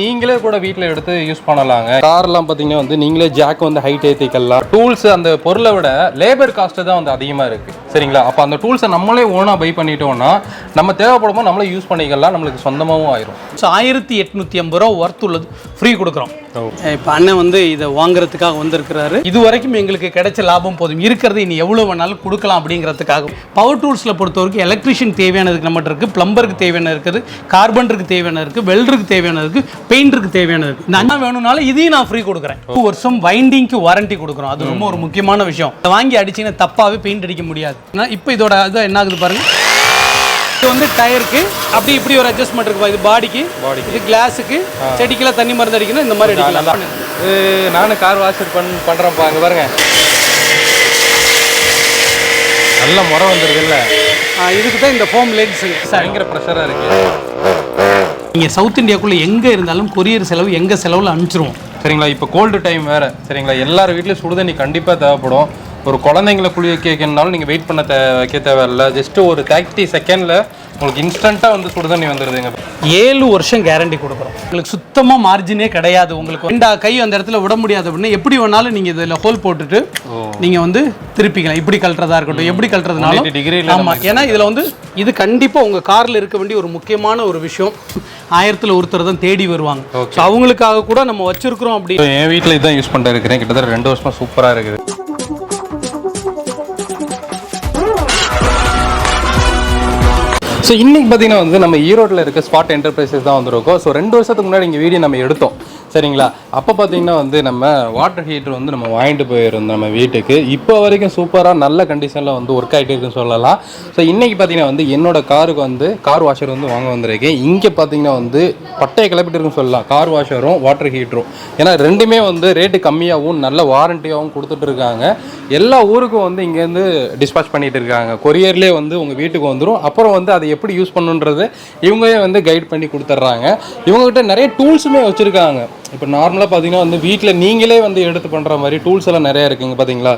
நீங்களே கூட வீட்டில் எடுத்து யூஸ் பண்ணலாங்க. கார்லாம் பார்த்தீங்கன்னா வந்து நீங்களே ஜாக் வந்து ஹைட் ஏற்றிக்கலாம். டூல்ஸ் அந்த பொருளை விட லேபர் காஸ்ட்டு தான் வந்து அதிகமாக இருக்குது. சரிங்களா? அப்போ அந்த டூல்ஸை நம்மளே ஓனாக பை பண்ணிட்டோம்னா நம்ம தேவைப்படும்போது நம்மளே யூஸ் பண்ணிக்கலாம், நம்மளுக்கு சொந்தமாகவும் ஆயிரும். ஸோ 1850 ரூபா ஒர்த் உள்ளது ஃப்ரீ கொடுக்குறோம். இப்போ அண்ணன் வந்து இதை வாங்குறதுக்காக வந்திருக்கிறாரு. இது வரைக்கும் எங்களுக்கு கிடைச்ச லாபம் போதும், இருக்கிறது இனி எவ்வளோ வேணாலும் கொடுக்கலாம் அப்படிங்கிறதுக்காக. பவர் டூல்ஸில் பொறுத்த வரைக்கும் எலக்ட்ரிஷியன் தேவையானதுக்கு நம்மகிட்ட இருக்குது, பிளம்பருக்கு தேவையான இருக்குது, கார்பெண்டருக்கு தேவையான இருக்குது, வெல்டருக்கு தேவையான இருக்குது, பெயிண்டருக்கு தேவையான இருக்குது. இந்த அண்ணா வேணும்னாலும் இதையும் நான் ஃப்ரீ கொடுக்குறேன். 2 வருஷம் வைண்டிங்க்கு வாரண்டி கொடுக்குறோம். அது ரொம்ப ஒரு முக்கியமான விஷயம். வாங்கி அடிச்சிங்கன்னா தப்பாகவே பெயிண்ட் அடிக்க முடியாது. இப்போ இதோட இது என்ன ஆகுது பாருங்க. இது வந்து டயருக்கு அப்படி இப்படி ஒரு அட்ஜஸ்ட்மெண்ட் இருக்குப்பா. இது பாடிக்கு, இது கிளாஸுக்கு, செடிக்கெல்லாம் தண்ணி மருந்து அடிக்கணும், இந்த மாதிரி அடிக்கலாம். நானும் கார் வாஷர் பண்ணுறேன்ப்பா. அங்கே பாருங்க, நல்ல முறை வந்துருது இல்லை? இதுக்கு தான் இந்த ஃபோம் லென்ஸ். பயங்கர ப்ரெஷராக இருக்குது. நீங்கள் சவுத் இந்தியாவுக்குள்ளே எங்கே இருந்தாலும் கொரியர் செலவு எங்கள் செலவில் அனுப்பிச்சிருவோம். சரிங்களா? இப்போ கோல்டு டைம் வேறு. சரிங்களா? எல்லார் வீட்லேயும் சுடுதண்ணி கண்டிப்பாக தேவைப்படும். ஒரு குழந்தைங்களை குளிக்க கேட்கணுனாலும் நீங்கள் வெயிட் பண்ண வைக்க தேவையில்லை. ஜஸ்ட்டு ஒரு 30 செகண்டில் உங்களுக்கு இன்ஸ்டண்ட்டாக வந்து சுடுதண்ணி வந்துடுதுங்க. 7 வருஷம் கேரண்டி கொடுக்குறோம். உங்களுக்கு சுத்தமாக மார்ஜினே கிடையாது. உங்களுக்கு 2 கை அந்த இடத்துல விட முடியாது அப்படின்னா எப்படி வேணாலும் நீங்கள் இதில் ஹோல் போட்டுட்டு நீங்கள் வந்து திருப்பிக்கலாம். இப்படி கழட்டுறதா இருக்கட்டும், எப்படி கழட்டுறதுனாலும் டிகிரியில். ஆமாம், ஏன்னா இதில் வந்து இது கண்டிப்பாக உங்கள் காரில் இருக்க வேண்டிய ஒரு முக்கியமான ஒரு விஷயம். 1000ல் ஒருத்தர் தான் தேடி வருவாங்க. ஸோ அவங்களுக்காக கூட நம்ம வச்சுருக்கிறோம். அப்படி என் வீட்டில் இதான் யூஸ் பண்ணிட்டு இருக்கிறேன். கிட்டத்தட்ட 2 வருஷமாக சூப்பராக இருக்குது. ஸோ இன்றைக்கி பார்த்தீங்கன்னா வந்து நம்ம ஈரோட்டில் இருக்க ஸ்வாட் என்டர்பிரைசஸ் தான் வந்துருக்கோம். ஸோ 2 வருஷத்துக்கு முன்னாடி இங்கே வீடியோ நம்ம எடுத்தோம். சரிங்களா? அப்போ பார்த்தீங்கன்னா வந்து நம்ம வாட்டர் ஹீட்டர் வந்து நம்ம வாங்கிட்டு போயிருந்தோம் நம்ம வீட்டுக்கு. இப்போ வரைக்கும் சூப்பராக நல்ல கண்டிஷனில் வந்து ஒர்க் ஆகிட்டு இருக்குன்னு சொல்லலாம். ஸோ இன்றைக்கி பார்த்தீங்கன்னா வந்து என்னோடய காருக்கு வந்து கார் வாஷர் வந்து வாங்க வந்திருக்கேன். இங்கே பார்த்தீங்கன்னா வந்து பட்டையை கிளப்பிட்டு இருக்குன்னு சொல்லலாம், கார் வாஷரும் வாட்டர் ஹீட்டரும். ஏன்னா ரெண்டுமே வந்து ரேட்டு கம்மியாகவும் நல்ல வாரண்டியாகவும் கொடுத்துட்ருக்காங்க. எல்லா ஊருக்கும் வந்து இங்கேருந்து டிஸ்பாச் பண்ணிகிட்டு இருக்காங்க. கொரியர்லேயே வந்து உங்கள் வீட்டுக்கு வந்துடும். அப்புறம் வந்து அதை எப்படி யூஸ் பண்ணுன்றது இவங்களே வந்து கைட் பண்ணி கொடுத்துட்றாங்க. இவங்ககிட்ட நிறைய டூல்ஸுமே வச்சுருக்காங்க. இப்போ நார்மலாக பார்த்தீங்கன்னா வந்து வீட்டில் நீங்களே வந்து எடுத்து பண்ணுற மாதிரி டூல்ஸ் எல்லாம் நிறையா இருக்குங்க. பார்த்தீங்களா?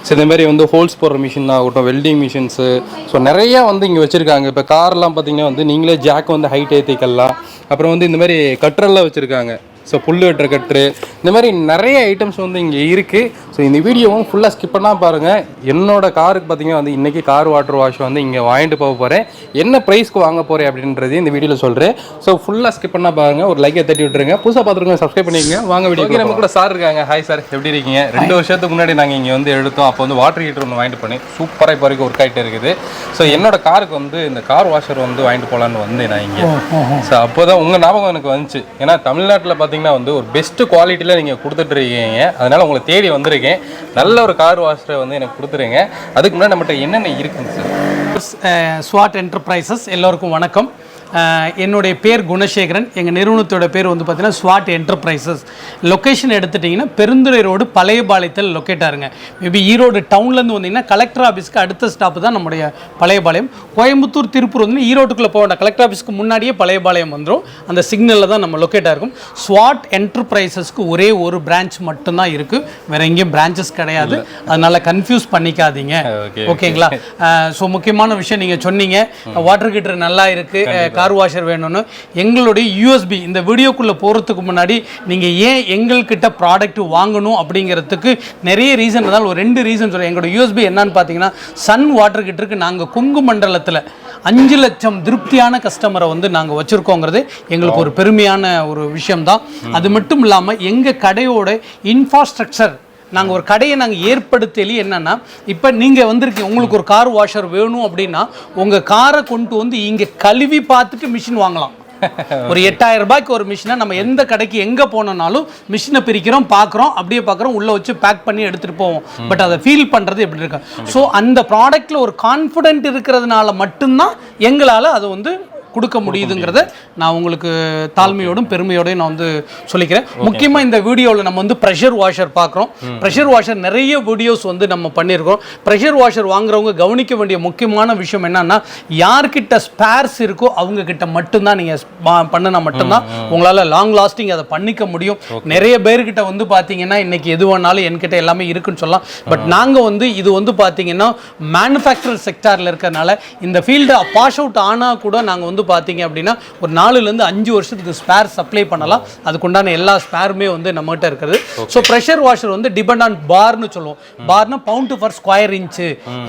ஸோ இந்த மாதிரி வந்து ஹோல்ஸ் போடுற மிஷின் ஆகட்டும், வெல்டிங் மிஷின்ஸு, ஸோ நிறையா வந்து இங்கே வச்சுருக்காங்க. இப்போ கார்லாம் பார்த்தீங்கன்னா வந்து நீங்களே ஜாக் வந்து ஹைட் ஏற்றிக்கலாம். அப்புறம் வந்து இந்த மாதிரி கட்டரெல்லாம் வச்சுருக்காங்க. ஸோ புல் வெட்டுற கட்ரு, இந்த மாதிரி நிறைய ஐட்டம்ஸ் வந்து இங்கே இருக்குது. ஸோ இந்த வீடியோவும் ஃபுல்லாக ஸ்கிப் பண்ணால் பாருங்கள். என்னோடய காருக்கு பார்த்தீங்கன்னா வந்து இன்றைக்கி கார் வாட்டர் வாஷ் வந்து இங்கே வாங்கிட்டு போக போகிறேன். என்ன ப்ரைஸ்க்கு வாங்க போகிறேன் அப்படின்றதையும் இந்த வீடியோவில் சொல்கிறேன். ஸோ ஃபுல்லாக ஸ்கிப் பண்ணால் பாருங்கள். ஒரு லைக்கை தட்டி விட்டுருங்க. புதுசாக பார்த்துருங்க, சப்ஸ்கிரைப் பண்ணிக்கங்க. வாங்க வீடியோ. நம்ம கூட சார் இருக்காங்க. ஹாய் சார், எப்படி இருக்கீங்க? 2 வருஷத்துக்கு முன்னாடி நாங்கள் இங்கே வந்து எடுத்தோம். அப்போ வந்து வாட்டர் ஹீட்டர் ஒன்று வாங்கிட்டு போனேன். சூப்பராக இப்போ வரைக்கும் ஒர்க் ஆகிட்டு இருக்குது. ஸோ என்னோட காருக்கு வந்து இந்த கார் வாஷர் வந்து வாங்கிட்டு போகலான்னு வந்தேன் நான் இங்கே. ஸோ அப்போ தான் உங்கள் ஞாபகம் எனக்கு வந்துச்சு. ஏன்னா தமிழ்நாட்டில் பார்த்தீங்கன்னா வந்து ஒரு பெஸ்ட் குவாலிட்டியில் நீங்கள் கொடுத்துட்ருக்கீங்க. அதனால் உங்களை தேடி வந்திருக்கேன். நல்ல ஒரு கார் வாஷரை வந்து எனக்கு கொடுத்துருங்க. அதுக்கு முன்னாடி நம்மகிட்ட என்னென்ன இருக்குங்க சார்? ஸ்வாட் என்டர்பிரைசஸ் எல்லோருக்கும் வணக்கம். என்னுடைய பேர் குணசேகரன். எங்கள் நிறுவனத்தோட பேர் வந்து பார்த்தீங்கன்னா ஸ்வாட் என்டர்பிரைசஸ். லொக்கேஷன் எடுத்துட்டிங்கன்னா பெருந்துறை ரோடு பழையபாளையத்தில் லொக்கேட் ஆகுங்க. மேபி ஈரோடு டவுன்லேருந்து வந்தீங்கன்னா கலெக்டர் ஆஃபீஸ்க்கு அடுத்த ஸ்டாப்பு தான் நம்முடைய பழையபாளையம். கோயம்புத்தூர், திருப்பூர் வந்து ஈரோட்டுக்குள்ளே போக வேண்டாம், கலெக்டர் ஆஃபீஸ்க்கு முன்னாடியே பழையபாளையம் வந்துடும். அந்த சிக்னலில் தான் நம்ம லொக்கேட் ஆகிருக்கும். ஸ்வாட் என்டர்பிரைசஸ்க்கு ஒரே ஒரு பிரான்ச் மட்டும்தான் இருக்குது, வேறு எங்கேயும் பிரான்ச்சஸ் கிடையாது. அதனால் கன்ஃபியூஸ் பண்ணிக்காதீங்க, ஓகேங்களா? ஸோ முக்கியமான விஷயம் நீங்கள் சொன்னீங்க, வாட்டர் ஹீட்டர் நல்லா இருக்குது, கார் வாஷர் வேணும்னு. எங்களுடைய யூஎஸ்பி இந்த வீடியோக்குள்ளே போகிறதுக்கு முன்னாடி நீங்கள் ஏன் எங்கள்கிட்ட ப்ராடக்ட் வாங்கணும் அப்படிங்கிறதுக்கு நிறைய ரீசன் இருந்தாலும் ஒரு 2 ரீசன் சொல்கிறேன். எங்களோட யூஎஸ்பி என்னன்னு பார்த்தீங்கன்னா, சன் வாட்டர் ஹீட்டருக்கு நாங்கள் கொங்கு மண்டலத்தில் 5 லட்சம் திருப்தியான கஸ்டமரை வந்து நாங்கள் வச்சுருக்கோங்கிறது எங்களுக்கு ஒரு பெருமையான ஒரு விஷயம்தான். அது மட்டும் இல்லாமல் எங்கள் கடையோட இன்ஃப்ராஸ்ட்ரக்சர், நாங்கள் ஒரு கடையை நாங்கள் ஏற்படுத்தலி என்னென்னா, இப்போ நீங்கள் வந்திருக்கீங்க, உங்களுக்கு ஒரு கார் வாஷர் வேணும் அப்படின்னா உங்கள் காரை கொண்டு வந்து இங்கே கழுவி பார்த்துட்டு மிஷின் வாங்கலாம். ஒரு 8000 ரூபாய்க்கு ஒரு மிஷினை நம்ம எந்த கடைக்கு எங்கே போனோம்னாலும் மிஷினை பிரிக்கிறோம், பார்க்குறோம், அப்படியே பார்க்குறோம், உள்ளே வச்சு பேக் பண்ணி எடுத்துகிட்டு போவோம். பட் அதை ஃபீல் பண்ணுறது எப்படி இருக்கு? ஸோ அந்த ப்ராடக்டில் ஒரு கான்ஃபிடென்ட் இருக்கிறதுனால மட்டும்தான் எங்களால் அதை வந்து கொடுக்க முடியுதுங்கிறத நான் உங்களுக்கு தாழ்மையோடும் பெருமையோடையும் நான் வந்து சொல்லிக்கிறேன். முக்கியமாக இந்த வீடியோவில் நம்ம வந்து ப்ரெஷர் வாஷர் பார்க்குறோம். ப்ரெஷர் வாஷர் நிறைய வீடியோஸ் வந்து நம்ம பண்ணியிருக்கோம். ப்ரெஷர் வாஷர் வாங்குறவங்க கவனிக்க வேண்டிய முக்கியமான விஷயம் என்னன்னா, யார்கிட்ட ஸ்பேர்ஸ் இருக்கோ அவங்க கிட்ட மட்டும்தான் நீங்கள் பண்ணினா மட்டும்தான் உங்களால் லாங் லாஸ்டிங் அதை பண்ணிக்க முடியும். நிறைய பேர்கிட்ட வந்து பார்த்தீங்கன்னா இன்னைக்கு எது வேணாலும் என்கிட்ட எல்லாமே இருக்குன்னு சொல்லலாம். பட் நாங்கள் வந்து இது வந்து பார்த்தீங்கன்னா மேனுஃபேக்சர் செக்டாரில் இருக்கிறதுனால இந்த ஃபீல்டு பாஸ் அவுட் ஆனால் கூட நாங்கள் வந்து பார்த்தீங்க அப்படின்னா ஒரு 4லேருந்து 5 வருஷத்துக்கு ஸ்பேர் சப்ளை பண்ணலாம். அதுக்குண்டான எல்லா ஸ்பேருமே வந்து நம்மகிட்ட இருக்குது. ஸோ ப்ரெஷர் வாஷர் வந்து டிபெண்ட் ஆன் பார்னு சொல்லுவோம். பார்னா பவுண்ட் பர் ஸ்கொயர் இன்ச்சு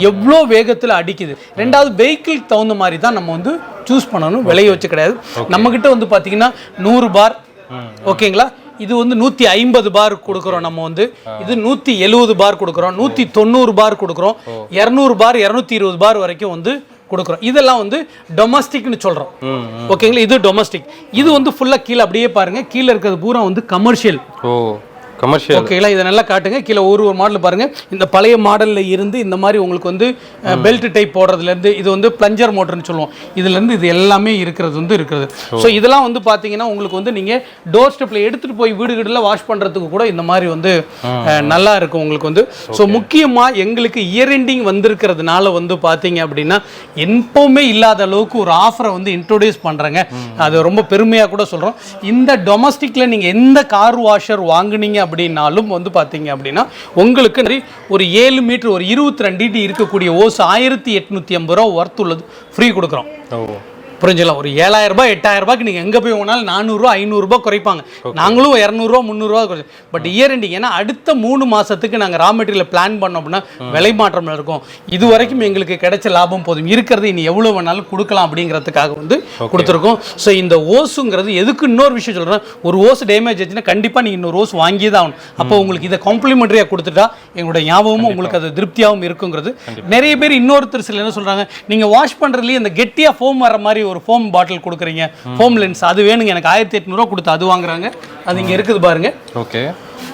எவ்வளோ வேகத்தில் அடிக்குது. ரெண்டாவது வெஹிக்கிளுக்கு தகுந்த மாதிரி தான் நம்ம வந்து சூஸ் பண்ணணும், விலையை வச்சு கிடையாது. நம்மக்கிட்ட வந்து பார்த்தீங்கன்னா 100 பார், ஓகேங்களா, இது வந்து 150 பார் கொடுக்குறோம். நம்ம வந்து இது 170 பார் கொடுக்குறோம், 190 பார் கொடுக்குறோம், 200 பார் 220 பார் வரைக்கும் வந்து கொடுக்குறோம். இதெல்லாம் வந்து டொமஸ்டிக்னு சொல்கிறோம், ஓகேங்களா. இது டொமஸ்டிக். இது வந்து ஃபுல்லாக கீழே அப்படியே பாருங்க, கீழே இருக்கிறது பூரா வந்து கமர்ஷியல். கமர்ஷியல், ஓகேங்களா. இதை நல்லா காட்டுங்க. கீழே ஒரு மாடல் பாருங்கள். இந்த பழைய மாடலில் இருந்து இந்த மாதிரி உங்களுக்கு வந்து பெல்ட் டைப் போடுறதுலேருந்து இது வந்து பிளஞ்சர் மோட்டர்னு சொல்லுவோம், இதுலேருந்து இது எல்லாமே இருக்கிறது வந்து இருக்குது. ஸோ இதெல்லாம் வந்து பார்த்தீங்கன்னா உங்களுக்கு வந்து நீங்கள் டோர் ஸ்டெப்பில் எடுத்துகிட்டு போய் வீடுகளில் வாஷ் பண்ணுறதுக்கு கூட இந்த மாதிரி வந்து நல்லா இருக்கும் உங்களுக்கு வந்து. ஸோ முக்கியமாக எங்களுக்கு இயர் எண்டிங் வந்திருக்கிறதுனால வந்து பார்த்தீங்க அப்படின்னா எப்போவுமே இல்லாத அளவுக்கு ஒரு ஆஃபரை வந்து இன்ட்ரோடியூஸ் பண்ணுறேங்க. அது ரொம்ப பெருமையாக கூட சொல்கிறோம். இந்த டொமஸ்டிக்கில் நீங்கள் எந்த கார் வாஷர் வாங்குனீங்க அப்படின்னாலும் வந்து பார்த்தீங்க அப்படின்னா உங்களுக்கு ஒரு 7 மீட்டர் ஒரு 22 அடி இருக்கக்கூடிய ஓஸ் 1850 ரூபா ஒர்த் உள்ளது ஃப்ரீ கொடுக்குறோம். புரிஞ்சுக்கலாம். ஒரு 7000 ரூபாய் 8000 ரூபாய்க்கு நீங்கள் எங்கே போய் போனாலும் 400 ரூபா 500 ரூபாய் குறைப்பாங்க. நாங்களும் 200 ரூபா 300 ரூபா குறைச்சோம். பட் இயர் எண்டிங் ஏன்னா அடுத்த 3 மாதத்துக்கு நாங்கள் ரா மெட்டீரியல் பிளான் பண்ணோம் அப்படின்னா விலை மாற்றம் இருக்கும். இது வரைக்கும் எங்களுக்கு கிடைச்ச லாபம் போதும், இருக்கிறது இனி எவ்வளோ வேணாலும் கொடுக்கலாம் அப்படிங்கிறதுக்காக வந்து கொடுத்துருக்கோம். ஸோ இந்த ஓஸுங்கிறது எதுக்கு இன்னொரு விஷயம் சொல்கிறேன், ஒரு ஓஸ் டேமேஜ் ஆச்சுன்னா கண்டிப்பாக நீங்கள் இன்னொரு ஓஸ் வாங்கி தான் ஆகணும். அப்போ உங்களுக்கு இதை காம்ப்ளிமெண்ட்ரியாக கொடுத்துட்டா எங்களோட ஞாபகமும் உங்களுக்கு அது திருப்தியாகவும் இருக்குங்கிறது. நிறைய பேர் இன்னொருத்தர் சில என்ன சொல்கிறாங்க, நீங்கள் வாஷ் பண்ணுறதுலேயே இந்த கெட்டியாக ஃபோம் வர மாதிரி ஒரு ஃபோம் பாட்டில் கொடுக்குறீங்க, ஃபோம் லென்ஸ் அது வேணுங்க, எனக்கு 1800 ரூபா கொடுத்து அது வாங்குறாங்க. அது இங்கே இருக்குது பாருங்க. ஓகே,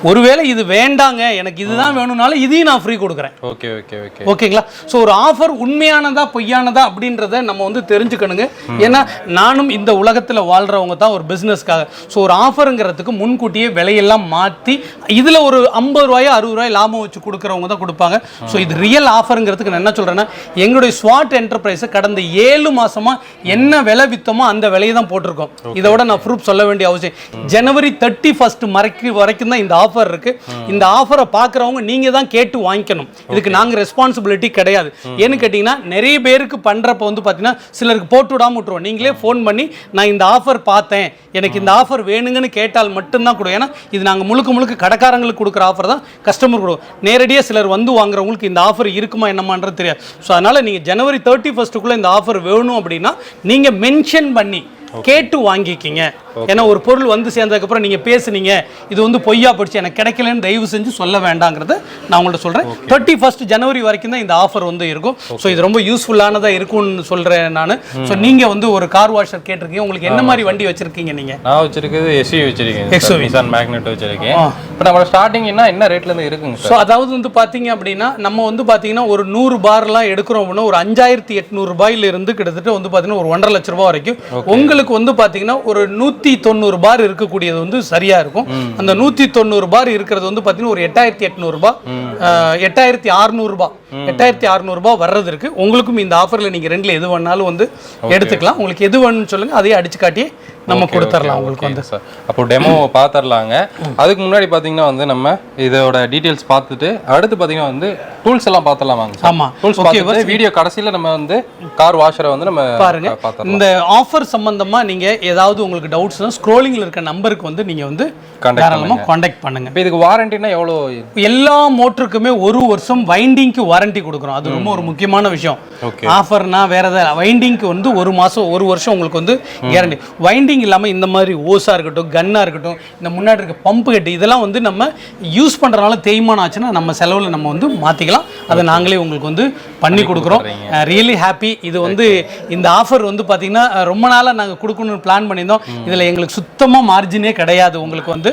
ஒருவேளை இது வேண்டாங்க எனக்கு இதுதான் வேணும்னாலும் இதையும் நான் ஃப்ரீ கொடுக்குறேன். ஓகே ஓகே ஓகே ஓகேங்களா. ஸோ ஒரு ஆஃபர் உண்மையானதா பொய்யானதா அப்படின்றத நம்ம வந்து தெரிஞ்சுக்கணுங்க. ஏன்னா நானும் இந்த உலகத்தில் வாழ்கிறவங்க தான் ஒரு பிஸ்னஸ்க்காக. ஸோ ஒரு ஆஃபருங்கிறதுக்கு முன்கூட்டியே விலையெல்லாம் மாற்றி இதில் ஒரு 50 ரூபாயோ 60 ரூபாய் லாபம் வச்சு கொடுக்குறவங்க தான் கொடுப்பாங்க. ஸோ இது ரியல் ஆஃபருங்கிறதுக்கு நான் என்ன சொல்கிறேன்னா, எங்களுடைய ஸ்வாட் என்டர்பிரைஸை கடந்த 7 மாதமாக என்ன விலை விற்றமோ அந்த விலையை தான் போட்டிருக்கோம். இதோட நான் ப்ரூஃப் சொல்ல வேண்டிய அவசியம். ஜனவரி 31 வரைக்கும் தான் இந்த ஆஃபர் இருக்கு. இந்த ஆஃபரை பார்க்குறவங்க நீங்க தான் கேட்டு வாங்கிக்கணும். இதுக்கு நாங்க ரெஸ்பான்சிபிலிட்டி கிடையாது. ஏன்னு கேட்டீங்கன்னா நிறைய பேருக்கு பண்றப்ப வந்து பார்த்தீங்கன்னா சிலருக்கு போட்டு விடாம விட்டுருவோம். நீங்களே ஃபோன் பண்ணி நான் இந்த ஆஃபர் பார்த்தேன், எனக்கு இந்த ஆஃபர் வேணுங்கன்னு கேட்டால் மட்டும்தான் கொடுக்கும். ஏன்னா இது நாங்கள் முழுக்க கடைக்காரங்களுக்கு கொடுக்குற ஆஃபர் தான் கஸ்டமர் கொடுக்கும். நேரடியாக சிலர் வந்து வாங்குறவங்களுக்கு இந்த ஆஃபர் இருக்குமா என்னமான்றது தெரியாது. ஸோ அதனால் நீங்கள் ஜனவரி 31 இந்த ஆஃபர் வேணும் அப்படின்னா நீங்கள் மென்ஷன் பண்ணி கேட்டு வாங்கிக்கிங்க. ஏன்னா ஒரு பொருள் வந்து சேர்ந்ததுக்கப்புறம் நீங்கள் பேசுனீங்க இது வந்து பொய்யா படிச்சு எனக்கு கிடைக்கலன்னு தயவு செஞ்சு சொல்ல வேண்டாங்கிறத நான் உங்கள்ட்ட சொல்கிறேன். 31 ஜனவரி வரைக்கும் தான் இந்த ஆஃபர் வந்து இருக்கும். ஸோ இது ரொம்ப யூஸ்ஃபுல்லானதாக இருக்கும்னு சொல்கிறேன் நான். ஸோ நீங்கள் வந்து ஒரு கார் வாஷர் கேட்டிருக்கீங்க, உங்களுக்கு என்ன மாதிரி வண்டி வச்சிருக்கீங்க நீங்கள்? நான் வச்சிருக்கிறது எஸ்யூவி வச்சிருக்கேன், நிசான் மேக்னெட் வச்சிருக்கேன். இப்போ நம்ம ஸ்டார்டிங் என்ன ரேட்லேருந்து இருக்குங்க? ஸோ அதாவது வந்து பார்த்தீங்க அப்படின்னா நம்ம வந்து பார்த்தீங்கன்னா ஒரு 100 பார்லாம் எடுக்கிறோம் அப்படின்னா ஒரு 5800 ரூபாயிலிருந்து கிட்டத்தட்ட வந்து பார்த்தீங்கன்னா ஒரு 1.5 லட்ச ரூபாய் வரைக்கும் உங்களுக்கு வந்து பார்த்தீங்கன்னா ஒரு 190 பார் இருக்கக்கூடியது வந்து சரியா இருக்கும். அந்த 190 பார் இருக்கிறது வந்து பார்த்தீங்கன்னா ஒரு 8800 ரூபாய் 8600 ரூபாய் 8600 ரூபாய் வர்றது இருக்கு. உங்களுக்கும் இந்த ஆஃபரில் நீங்கள் ரெண்டில் எது வேணாலும் வந்து எடுத்துக்கலாம். உங்களுக்கு எது வேணும்னு சொல்லுங்க, அதையே அடிச்சு காட்டி நம்ம கொடுத்துடலாம் உங்களுக்கு வந்து. அப்போ டெமோ பார்த்துடலாங்க. அதுக்கு முன்னாடி பார்த்தீங்கன்னா வந்து நம்ம இதோட டீட்டெயில்ஸ் பார்த்துட்டு அடுத்து பார்த்தீங்கன்னா வந்து டூல்ஸ் எல்லாம் பார்த்துடலாம் வாங்க. ஆமா, டூல்ஸ் பார்த்துட்டு வீடியோ கடைசியில் நம்ம வந்து கார் வாஷரை வந்து நம்ம பாருங்க. இந்த ஆஃபர் சம்பந்தமா நீங்க ஏதாவது உங்களுக்கு டவுட்ஸ்னா ஸ்க்ரோலிங்ல இருக்க நம்பருக்கு வந்து நீங்க வந்து தாராளமா கான்டாக்ட் பண்ணுங்க. இப்போ இதுக்கு வாரண்டினா எவ்வளோ? எல்லா மோட்டருக்குமே 1 வருஷம் வைண்டிங்க்கு வாரண்டி கொடுக்குறோம். அது ரொம்ப ஒரு முக்கியமான விஷயம். ஆஃபர்னா வேற ஏதாவது வைண்டிங்க்கு வந்து 1 மாசம் 1 வருஷம் உங்களுக்கு வந்து கேரண்டி. வைண்டிங் இல்லாமல் இந்த மாதிரி ஓஸாக இருக்கட்டும், கன்னாக இருக்கட்டும், இந்த முன்னாடி இருக்க பம்பு கட்டு இதெல்லாம் வந்து நம்ம யூஸ் பண்ணுறதுனால தேய்மானம் ஆச்சுன்னா நம்ம செலவில் நம்ம வந்து மாற்றிக்கலாம். அதை நாங்களே உங்களுக்கு வந்து பண்ணி கொடுக்குறோம். Really happy. இது வந்து இந்த ஆஃபர் வந்து பார்த்தீங்கன்னா ரொம்ப நாளாக நாங்கள் கொடுக்கணும்னு பிளான் பண்ணியிருந்தோம். இதில் எங்களுக்கு சுத்தமாக மார்ஜினே கிடையாது உங்களுக்கு வந்து.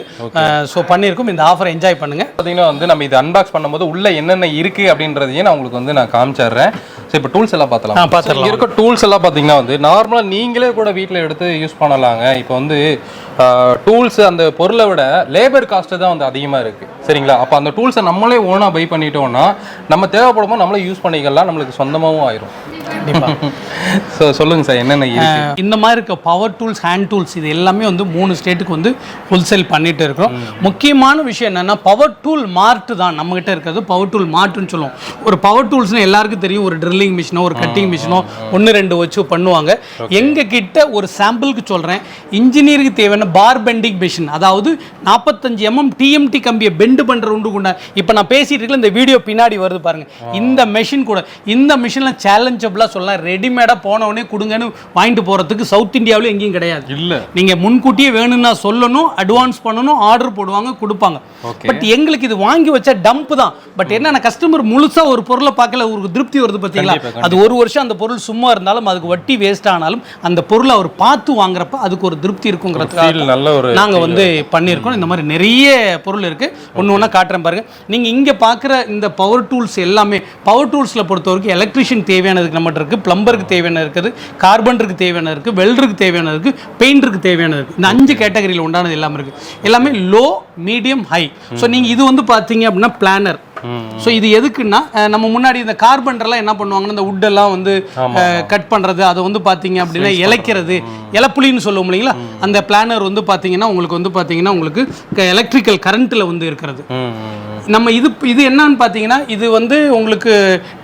ஸோ பண்ணியிருக்கோம். இந்த ஆஃபரை என்ஜாய் பண்ணுங்கள். பார்த்தீங்கன்னா வந்து நம்ம இது அன்பாக்ஸ் பண்ணும்போது உள்ள என்னென்ன இருக்குது அப்படின்றதையும் நான் உங்களுக்கு வந்து நான் காமிச்சிடுறேன். ஸோ இப்போ டூல்ஸ் எல்லாம் பார்த்துலாம். இருக்க டூல்ஸ் எல்லாம் பார்த்தீங்கன்னா வந்து நார்மலாக நீங்களே கூட வீட்டில் எடுத்து யூஸ் பண்ணலாம். இப்போ வந்து டூல்ஸ் அந்த பொருளை விட லேபர் காஸ்ட் தான் வந்து அதிகமாக இருக்குது, சரிங்களா? அப்போ அந்த டூல்ஸை நம்மளே ஓனாக பை பண்ணிட்டோம்னா நம்ம தேவைப்படும்போது நம்மளே யூஸ் பண்ணிக்கலாம், நம்மளுக்கு சொந்தமாகவும் ஆயிரும். ஸோ சொல்லுங்கள் சார் என்னென்ன இருக்கு இந்த மாதிரி இருக்க பவர் டூல்ஸ் ஹேண்ட் டூல்ஸ் இது எல்லாமே வந்து 3 ஸ்டேட்டுக்கு வந்து ஹோல்சேல் பண்ணிட்டு இருக்கிறோம். முக்கியமான விஷயம் என்னன்னா பவர் டூல் மார்ட் தான் நம்மகிட்ட இருக்கிறது. பவர் டூல் மார்ட்னு சொல்லுவோம். ஒரு பவர் டூல்ஸ்னு எல்லாருக்கும் தெரியும், ஒரு ட்ரில்லிங் மிஷினோ ஒரு கட்டிங் மிஷினோ 1-2 வச்சு பண்ணுவாங்க. எங்க கிட்ட ஒரு சாம்பிளுக்கு சொல்றேன், இன்ஜினியருக்கு தேவையான பார் பெண்டிங் மிஷின், அதாவது 45 mm TMT கம்பியை பெண்ட் பண்ற உண்டு கொண்டா. இப்போ நான் பேசிட்டு இருக்கல, இந்த வீடியோ பின்னாடி வருது பாருங்க, இந்த மெஷின் கூட. இந்த மிஷின்ல சேலஞ்சபிளா சொல்லலாம், ரெடிமேடா போனவனே கொடுங்கன்னு வாங்கிட்டு போறதுக்கு சவுத் இந்தியாவில் எங்கேயும் கிடையாது. இல்ல, நீங்க முன்கூட்டியே வேணும்னா சொல்லணும், அட்வான்ஸ் பண்ணணும், ஆர்டர் போடுவாங்க, கொடுப்பாங்க. பட் எங்களுக்கு இது வாங்கி வச்சா டம்ப் தான். பட் என்ன, கஸ்டமர் முழுசா ஒரு பொருளை பார்க்கல, ஒரு திருப்தி வருது பார்த்தீங்களா? அது ஒரு வருஷம் அந்த பொருள் சும்மா இருந்தாலும் அதுக்கு வட்டி வேஸ்ட் ஆனாலும் அந்த பொருளை அவர் பார்த்து வாங்குறப்ப அதுக்கு ஒரு திருப்தி இருக்குங்கிறதுக்காக நாங்க வந்து பண்ணியிருக்கோம். இந்த மாதிரி நிறைய பொருள் இருக்கு, ஒன்று ஒன்றா காட்டுறேன் பாருங்க. நீங்க இங்க பார்க்குற இந்த பவர் டூல்ஸ் எல்லாமே, பவர் டூல்ஸ்ல பொறுத்த வரைக்கும் எலக்ட்ரிஷியன் தேவையானதுக்கு நம்மகிட்ட இருக்கு, பிளம்பருக்கு தேவையான இருக்குது, கார்பெண்டருக்கு தேவையான இருக்கு, வெல்டருக்கு தேவையான இருக்கு, பெயிண்டருக்கு தேவையான இருக்கு. இந்த 5 கேட்டகரியில் உண்டானது எல்லாமே இருக்கு. எல்லாமே லோ, மீடியம், ஹை. ஸோ நீங்க இது வந்து பார்த்தீங்க அப்படின்னா பிளானர். ஸோ இது எதுக்குன்னா, நம்ம முன்னாடி இந்த கார்பெண்டர்லாம் என்ன பண்ணுவாங்கன்னா, இந்த வுட்டெல்லாம் வந்து கட் பண்ணுறது, அதை வந்து பார்த்தீங்க அப்படின்னா இலைக்கிறது, இலப்புலின்னு சொல்லுவோம் இல்லைங்களா, அந்த பிளானர் வந்து பார்த்தீங்கன்னா உங்களுக்கு வந்து பார்த்தீங்கன்னா உங்களுக்கு எலக்ட்ரிக்கல் கரண்ட்டில் வந்து இருக்கிறது. நம்ம இது என்னன்னு பார்த்தீங்கன்னா, இது வந்து உங்களுக்கு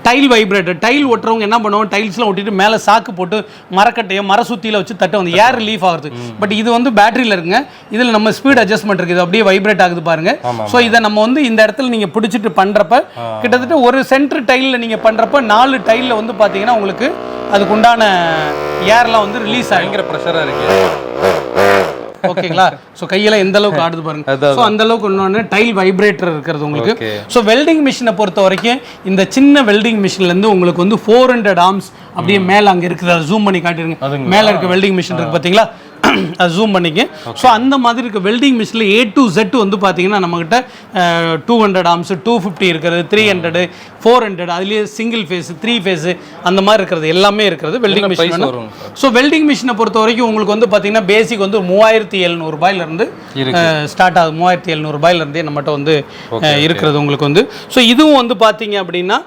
டைல் வைப்ரேட்டர். டைல் ஒட்டுறவங்க என்ன பண்ணுவாங்க, டைல்ஸ்லாம் ஒட்டிட்டு மேலே சாக்கு போட்டு மரக்கட்டையோ மர சுத்தியில வச்சு தட்ட வந்து ஏர் ரிலீஃப் ஆகுது. பட் இது வந்து பேட்டரியில் இருக்குங்க. இதில் நம்ம ஸ்பீட் அட்ஜஸ்ட்மெண்ட் இருக்குது, அப்படியே வைப்ரேட் ஆகுது பாருங்க. ஸோ இதை நம்ம வந்து இந்த இடத்துல நீங்கள் பிடிச்சிட்டு பண்றப்ப கிட்டத்தட்ட ஒரு சென்டர் டைல்ல நீங்க பண்றப்ப 4 டைல்ல வந்து பாத்தீங்கன்னா உங்களுக்கு அதுக்கு உண்டான ஏர்லாம் வந்து ரிலீஸ் ஆகிங்கிற ப்ரெஷரா இருக்கு. ஓகேங்களா? ஸோ கையெல்லாம் எந்த அளவுக்கு ஆடுது பாருங்க. ஸோ அந்த அளவுக்கு இன்னொன்று டைல் வைப்ரேட்டர் இருக்கிறது உங்களுக்கு. ஸோ வெல்டிங் மிஷினை பொறுத்த வரைக்கும் இந்த சின்ன வெல்டிங் மிஷின்லேருந்து உங்களுக்கு வந்து 400 ஆர்ம்ஸ் அப்படியே மேலே அங்கே இருக்குது. அதை ஜூம் பண்ணி காட்டிடுங்க. மேலே இருக்க வெல்டிங் மிஷின் இருக்கு பார்த்தீங்களா, அது ஜூம் பண்ணிக்க. ஸோ அந்த மாதிரி இருக்க வெல்டிங் மிஷினில் A to Z வந்து பார்த்தீங்கன்னா நம்மகிட்ட 200 ஆர்ம்ஸ், 250 இருக்கிறது, 300, 400, அதுலேயே சிங்கிள் ஃபேஸ், 3 ஃபேஸ், அந்த மாதிரி இருக்கிறது எல்லாமே இருக்கிறது வெல்டிங் மிஷின். ஸோ வெல்டிங் மிஷினை பொறுத்த வரைக்கும் உங்களுக்கு வந்து பார்த்தீங்கன்னா பேசிக் வந்து 3700 ரூபாயிலிருந்து ஸ்டார்ட் ஆகுது. 3700 ரூபாயிலிருந்தே நம்மகிட்ட வந்து இருக்கிறது உங்களுக்கு வந்து. ஸோ இதுவும் வந்து பார்த்தீங்க அப்படின்னா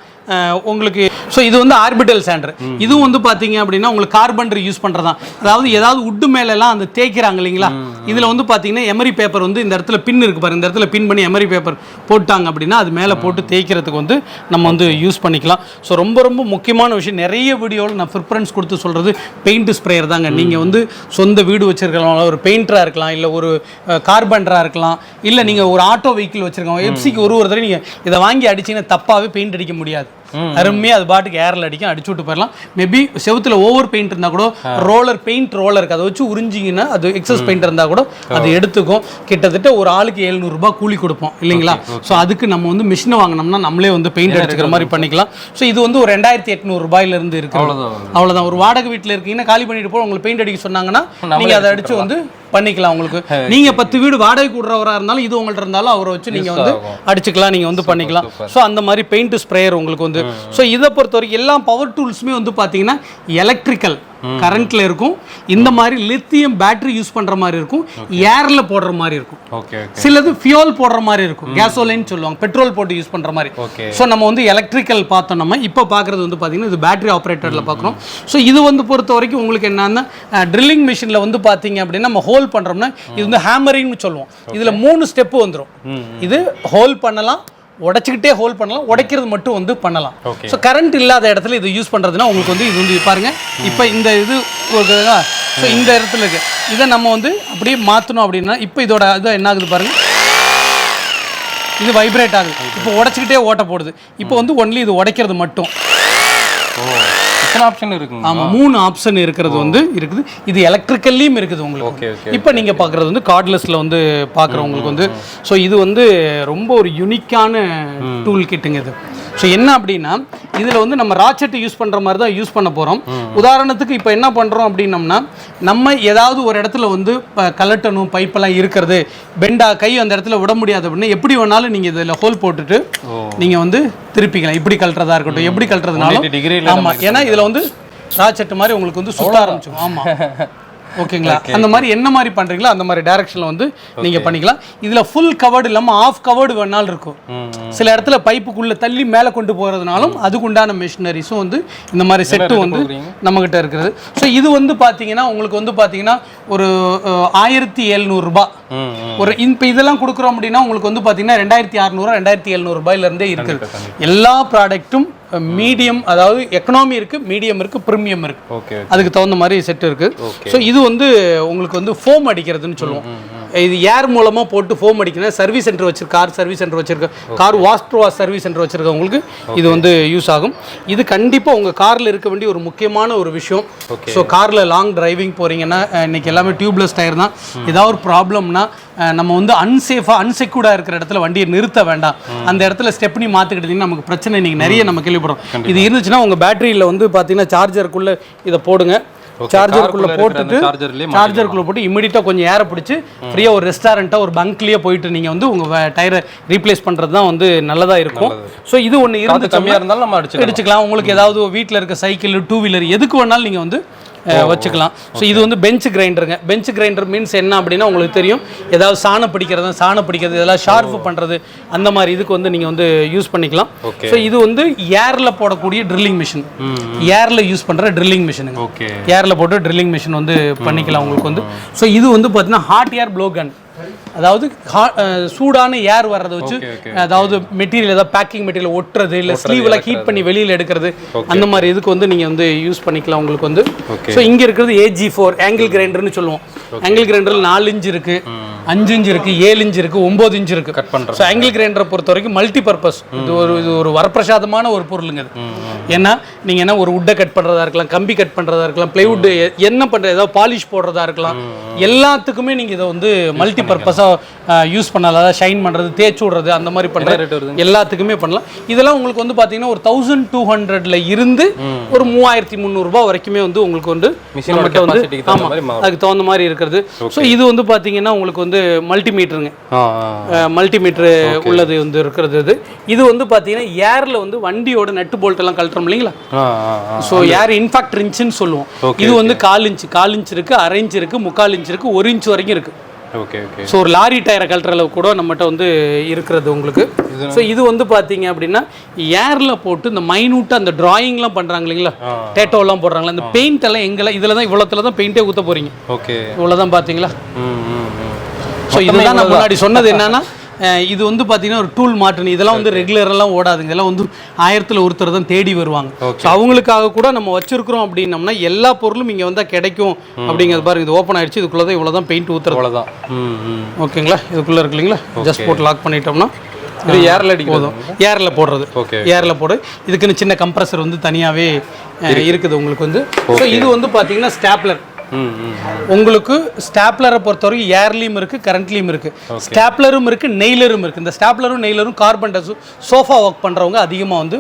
உங்களுக்கு, ஸோ இது வந்து ஆர்பிட்டல் சாண்டர். இதுவும் வந்து பார்த்தீங்க அப்படின்னா உங்களுக்கு கார்பெண்டர் யூஸ் பண்ணுறதான். அதாவது ஏதாவது உட்டு மேலெல்லாம் அந்த தேய்க்கிறாங்க இல்லைங்களா, இதில் வந்து பார்த்தீங்கன்னா எமரி பேப்பர் வந்து இந்த இடத்துல பின் இருக்கு பாருங்க, இந்த இடத்துல பின் பண்ணி எமரி பேப்பர் போட்டாங்க அப்படின்னா அது மேலே போட்டு தேய்க்கிறதுக்கு வந்து நம்ம வந்து யூஸ் பண்ணிக்கலாம். ஸோ ரொம்ப ரொம்ப முக்கியமான விஷயம், நிறைய வீடியோவில் நான் ப்ரிஃபரன்ஸ் கொடுத்து சொல்கிறது பெயிண்ட் ஸ்ப்ரேயர் தாங்க. நீங்கள் வந்து சொந்த வீடு வச்சிருக்கலாம், ஒரு பெயிண்டராக இருக்கலாம், இல்லை ஒரு கார்பெண்டராக இருக்கலாம், இல்லை நீங்கள் ஒரு ஆட்டோ வெஹிக்கிள் வச்சிருக்கோம், எப்சிக்கு ஒரு தடவை நீங்கள் இதை வாங்கி அடிச்சிங்கன்னா தப்பாகவே பெயிண்ட் அடிக்க முடியாது. அருமையாக அது பாட்டுக்கு ஏரில் அடிக்கும், அடிச்சு விட்டு போயிடலாம். மேபி செவுத்துல ஓவர் பெயிண்ட் இருந்தால் கூட ரோலர் பெயிண்ட் ரோலர் இருக்குது, அதை வச்சு உறிஞ்சிங்கன்னா அது எக்ஸஸ் பெயிண்ட் இருந்தால் கூட அது எடுத்துக்கும். கிட்டத்தட்ட ஒரு ஆளுக்கு 700 ரூபாய் கூலி கொடுப்போம் இல்லைங்களா. ஸோ அதுக்கு நம்ம வந்து மிஷினை வாங்கினோம்னா நம்மளே வந்து பெயிண்ட் அடிச்சுக்கிற மாதிரி பண்ணிக்கலாம். ஸோ இது வந்து ஒரு 2800 ரூபாயிலிருந்து இருக்கு. அவ்வளோதான். ஒரு வாடகை வீட்டில் இருக்கீங்கன்னா காலி பண்ணிட்டு போய் உங்களுக்கு பெயிண்ட் அடிக்க சொன்னாங்கன்னா நீங்கள் அதை அடிச்சு வந்து பண்ணிக்கலாம். உங்களுக்கு நீங்க 10 வீடு வாடகை கூடுறவரா இருந்தாலும் இது உங்கள்ட்ட இருந்தாலும் அவரை வச்சு நீங்க வந்து அடிச்சுக்கலாம், நீங்க வந்து பண்ணிக்கலாம். ஸோ அந்த மாதிரி பெயிண்ட் ஸ்ப்ரேயர் உங்களுக்கு வந்து. ஸோ இதை பொறுத்த வரைக்கும் எல்லா பவர் டூல்ஸுமே வந்து பார்த்தீங்கன்னா எலக்ட்ரிக்கல் கரண்ட்ல இருக்கும். இந்த மாதிரி லித்தியம் பேட்டரி யூஸ் பண்ற மாதிரி இருக்கும், ஏர்ல போடுற மாதிரி இருக்கும், சிலது ஃபியூல் போடுற மாதிரி இருக்கும், கேசோலைன் சொல்லுவாங்க, பெட்ரோல் போட்டு யூஸ் பண்ற மாதிரி. ஸோ நம்ம வந்து எலக்ட்ரிக்கல் பார்த்தோம். நம்ம இப்போ பார்க்குறது வந்து பார்த்தீங்கன்னா இது பேட்டரி ஆப்ரேட்டரில் பார்க்குறோம். ஸோ இது வந்து பொறுத்த வரைக்கும் உங்களுக்கு என்னன்னா ட்ரில்லிங் மிஷினில் வந்து பார்த்தீங்க அப்படின்னா நம்ம ஹோல் பண்ணுறோம்னா இது வந்து ஹேமரிங்னு சொல்லுவோம். இதில் 3 ஸ்டெப்பு வந்துடும். இது ஹோல் பண்ணலாம், உடைச்சிக்கிட்டே ஹோல் பண்ணலாம், உடைக்கிறது மட்டும் வந்து பண்ணலாம். ஸோ கரண்ட் இல்லாத இடத்துல இது யூஸ் பண்ணுறதுனா உங்களுக்கு வந்து இது வந்து பாருங்க, இப்போ இந்த இது ஸோ இந்த இடத்துல இருக்கு, இதை நம்ம வந்து அப்படியே மாற்றணும் அப்படின்னா இப்போ இதோட இது என்ன ஆகுது பாருங்க, இது வைப்ரேட் ஆகுது. இப்போ உடைச்சிக்கிட்டே ஓட்ட போடுது. இப்போ வந்து ஒன்லி இது உடைக்கிறது மட்டும். ஆப்ஷன் இருக்கு. ஆமா, 3 ஆப்ஷன் இருக்கிறது வந்து இருக்குது. இது எலக்ட்ரிக்கல்லையும் இருக்குது உங்களுக்கு. இப்போ நீங்க பார்க்குறது வந்து கார்ட்லெஸ்ல வந்து பார்க்குறவங்களுக்கு வந்து. ஸோ இது வந்து ரொம்ப ஒரு யூனிக்கான டூல் கிட்டுங்க இது. ஸோ என்ன அப்படின்னா இதில் வந்து நம்ம ராச்செட் யூஸ் பண்ணுற மாதிரி தான் யூஸ் பண்ண போகிறோம். உதாரணத்துக்கு இப்போ என்ன பண்ணுறோம் அப்படின்னம்னா நம்ம ஏதாவது ஒரு இடத்துல வந்து கலட்டணும், பைப்பெல்லாம் இருக்கிறது, பெண்டா கை அந்த இடத்துல விட முடியாது அப்படின்னா எப்படி வேணாலும் நீங்கள் இதில் ஹோல் போட்டுட்டு நீங்கள் வந்து திருப்பிக்கலாம். இப்படி கழட்டுறதா இருக்கட்டும், எப்படி கழட்டுறதுனாலும். ஆமாம், ஏன்னா இதில் வந்து ராச்செட் மாதிரி உங்களுக்கு வந்து சுத்த ஆரம்பிச்சிடும். ஆமாம், ஓகேங்களா அந்த மாதிரி என்ன மாதிரி பண்றீங்களோ அந்த மாதிரி டைரக்ஷன்ல வந்து நீங்க பண்ணிக்கலாம் இதுல ஃபுல் கவர்டு இல்லாம ஆஃப் கவர்டு வேணாலும் இருக்கும் சில இடத்துல பைப்புக்குள்ள தள்ளி மேலே கொண்டு போறதுனாலும் அதுக்கு உண்டான மெஷினரிஸும் வந்து இந்த மாதிரி செட்டும் வந்து நம்ம கிட்ட இருக்குது ஸோ இது வந்து பாத்தீங்கன்னா உங்களுக்கு வந்து பாத்தீங்கன்னா ஒரு 1700 ரூபாய் ஒரு இப்போ இதெல்லாம் கொடுக்குறோம் அப்படின்னா உங்களுக்கு வந்து பாத்தீங்கன்னா 2600 2700 ரூபாயில இருந்தே இருக்குது எல்லா ப்ராடக்ட்டும் மீடியம் அதாவது எக்கனாமி இருக்கு மீடியம் இருக்கு பிரீமியம் இருக்கு அதுக்கு தகுந்த மாதிரி செட் இருக்கு ஸோ இது வந்து உங்களுக்கு வந்து ஃபோம் அடிக்கிறதுன்னு சொல்லுவோம் இது ஏர் மூலமா போட்டு ஃபோம் அடிக்கணும் சர்வீஸ் சென்டர் வச்சிருக்க கார் சர்வீஸ் சென்டர் வச்சிருக்க கார் வாட்டர்வாஷ் சர்வீஸ் சென்டர் வச்சிருக்கவங்களுக்கு இது வந்து யூஸ் ஆகும் இது கண்டிப்பா உங்க கார்ல இருக்க வேண்டிய ஒரு முக்கியமான ஒரு விஷயம் ஸோ கார்ல லாங் டிரைவிங் போறீங்கன்னா இன்னைக்கு எல்லாமே டியூப்லெஸ் டயர் தான் ஏதாவது ஒரு ப்ராப்ளம்னா நம்ம வந்து அன்செக்யூர்டா இருக்கிற இடத்துல வண்டியை நிறுத்த வேண்டாம் அந்த இடத்துல ஸ்டெப்னி மாத்திக்கிட்டீங்கன்னா நமக்கு பிரச்சனை இன்னைக்கு நிறைய நம்ம கேள்விப்படுறோம் இது இருந்துச்சுன்னா உங்க பேட்டரியில வந்து பாத்தீங்கன்னா சார்ஜருக்குள்ள இதை போடுங்க சார்ஜருக்குள்ள போட்டுட்டு சார்ஜருக்குள்ள போட்டு இமிடியட்டா கொஞ்சம் ஏற பிடிச்சி ஃப்ரீயா ஒரு ரெஸ்டாரண்டா ஒரு பங்க்லயே போயிட்டு நீங்க வந்து உங்க டயரை ரீப்ளேஸ் பண்றது தான் வந்து நல்லதா இருக்கும் ஸோ இது ஒன்று இருந்து கம்மியா இருந்தாலும் நம்ம அடிச்சுக்கலாம் உங்களுக்கு ஏதாவது வீட்டில் இருக்க சைக்கிள் 2 வீலர் எதுக்கு வேணாலும் நீங்க வந்து வச்சுக்கலாம் ஸோ இது வந்து பெஞ்ச் கிரைண்டருங்க பெஞ்ச் கிரைண்டர் மீன்ஸ் என்ன அப்படின்னா உங்களுக்கு தெரியும் ஏதாவது சாணம் பிடிக்கிறது இதெல்லாம் ஷார்ப் பண்ணுறது அந்த மாதிரி இதுக்கு வந்து நீங்கள் வந்து யூஸ் பண்ணிக்கலாம் ஸோ இது வந்து ஏரில் போடக்கூடிய ட்ரில்லிங் மிஷின் ஏரில் யூஸ் பண்ணுற ட்ரில்லிங் மிஷினுங்க ஏரில் போட்டு ட்ரில்லிங் மிஷின் வந்து பண்ணிக்கலாம் உங்களுக்கு வந்து ஸோ இது வந்து பார்த்தீங்கன்னா ஹாட் ஏர் ப்ளோ கன் அதாவது சூடான ஏர் வர்றதை வச்சு அதாவது மெட்டீரியல் ஏதாவது பேக்கிங் மெட்டீரியல் ஒட்டுறது இல்லை ஸ்லீவ் எல்லாம் ஹீட் பண்ணி வெளியில் எடுக்கிறது அந்த மாதிரி இதுக்கு வந்து நீங்கள் வந்து யூஸ் பண்ணிக்கலாம் உங்களுக்கு வந்து ஸோ இங்கே இருக்கிறது AG4 ஆங்கிள் கிரைண்டர்னு சொல்லுவோம் ஆங்கிள் கிரைண்டரில் 4 இன்ச் இருக்கு 5 இன்ச் இருக்கு 7 இன்ச் இருக்கு 9 இன்ச் இருக்கு கட் பண்ணுறோம் ஸோ ஆங்கிள் கிரைண்டரை பொறுத்த வரைக்கும் மல்டி பர்பஸ் இது ஒரு வரப்பிரசாதமான ஒரு பொருளுங்க இது ஏன்னா நீங்கள் என்ன ஒரு உட்டை கட் பண்ணுறதா இருக்கலாம் கம்பி கட் பண்ணுறதா இருக்கலாம் பிளைவுட் என்ன பண்ணுறது ஏதாவது பாலிஷ் போடுறதா இருக்கலாம் எல்லாத்துக்குமே நீங்கள் இதை வந்து மல்டி பர்பஸாக யூஸ் பண்ணலாம் அதாவது ஷைன் பண்ணுறது தேய்ச்சி விடுறது அந்த மாதிரி பண்ணுறது எல்லாத்துக்குமே பண்ணலாம் இதெல்லாம் உங்களுக்கு வந்து பார்த்தீங்கன்னா ஒரு 1200 இருந்து ஒரு 3300 ரூபாய் வரைக்குமே வந்து உங்களுக்கு வந்து நம்மகிட்ட வந்து அதுக்கு தகுந்த மாதிரி இருக்கிறது ஸோ இது வந்து பார்த்தீங்கன்னா உங்களுக்கு வந்து மல்டிமீட்டருங்க மல்டிமீட்டர் உள்ளது வந்து இருக்கிறது இது வந்து பார்த்தீங்கன்னா ஏரில் வந்து வண்டியோட நட்டு போல்ட் எல்லாம் கழட்டுறோம் இல்லைங்களா ஸோ ஏர் இன்ஃபேக்ட் இன்ச்சுன்னு சொல்லுவோம் இது வந்து 4 இன்ச் இருக்கு 1/2 இன்ச் இருக்கு 3/4 இன்ச் இருக்கு 1 இன்ச் வரைக்கும் இருக்கு ஸோ ஒரு லாரி டயரை கழட்டுற அளவு கூட நம்மகிட்ட வந்து இருக்கிறது உங்களுக்கு ஸோ இது வந்து பார்த்தீங்க அப்படின்னா ஏரில் போட்டு இந்த மைனூட்டாக அந்த டிராயிங்லாம் பண்ணுறாங்க இல்லைங்களா டேட்டோலாம் போடுறாங்களா இந்த பெயிண்ட் எல்லாம் எங்கெல்லாம் இதில் தான் இவ்வளோத்துல தான் பெயிண்டே ஊற்ற போகிறீங்க இவ்வளோதான் பார்த்தீங்களா ஸோ இதுதான் நான் முன்னாடி சொன்னது என்னன்னா இது வந்து பார்த்தீங்கன்னா ஒரு டூல் மாட்டணும் இதெல்லாம் வந்து ரெகுலரெல்லாம் ஓடாதுங்க இதெல்லாம் வந்து 1000ல் ஒருத்தர் தான் தேடி வருவாங்க ஸோ அவங்களுக்காக கூட நம்ம வச்சிருக்கிறோம் அப்படின்னம்னா எல்லா பொருளும் இங்கே வந்தால் கிடைக்கும் அப்படிங்கிறது பாருங்க இது ஓப்பன் ஆயிடுச்சு இதுக்குள்ளே தான் இவ்வளோ தான் பெயிண்ட் ஊற்றுறது அவ்வளோதான் ஓகேங்களா இதுக்குள்ளே இருக்கு இல்லைங்களா ஜஸ்ட் போட்டு லாக் பண்ணிட்டோம்னா இது ஏரில் அடிக்கும் போதும் ஏரில் போடுறது ஏரில் போடு இதுக்குன்னு சின்ன கம்ப்ரஸர் வந்து தனியாகவே இருக்குது உங்களுக்கு வந்து ஸோ இது வந்து பார்த்தீங்கன்னா ஸ்டாப்லர் உங்களுக்கு ஸ்டாப்லரை பொறுத்தவரைக்கும் ஏர்லயும் இருக்கு கரண்ட்லயும் இருக்கு ஸ்டாப்லரும் இருக்கு நெய்லரும் இருக்கு இந்த ஸ்டாப்லரும் நெய்லரும் கார்பெண்டர்ஸ் சோஃபா ஒர்க் பண்றவங்க அதிகமா வந்து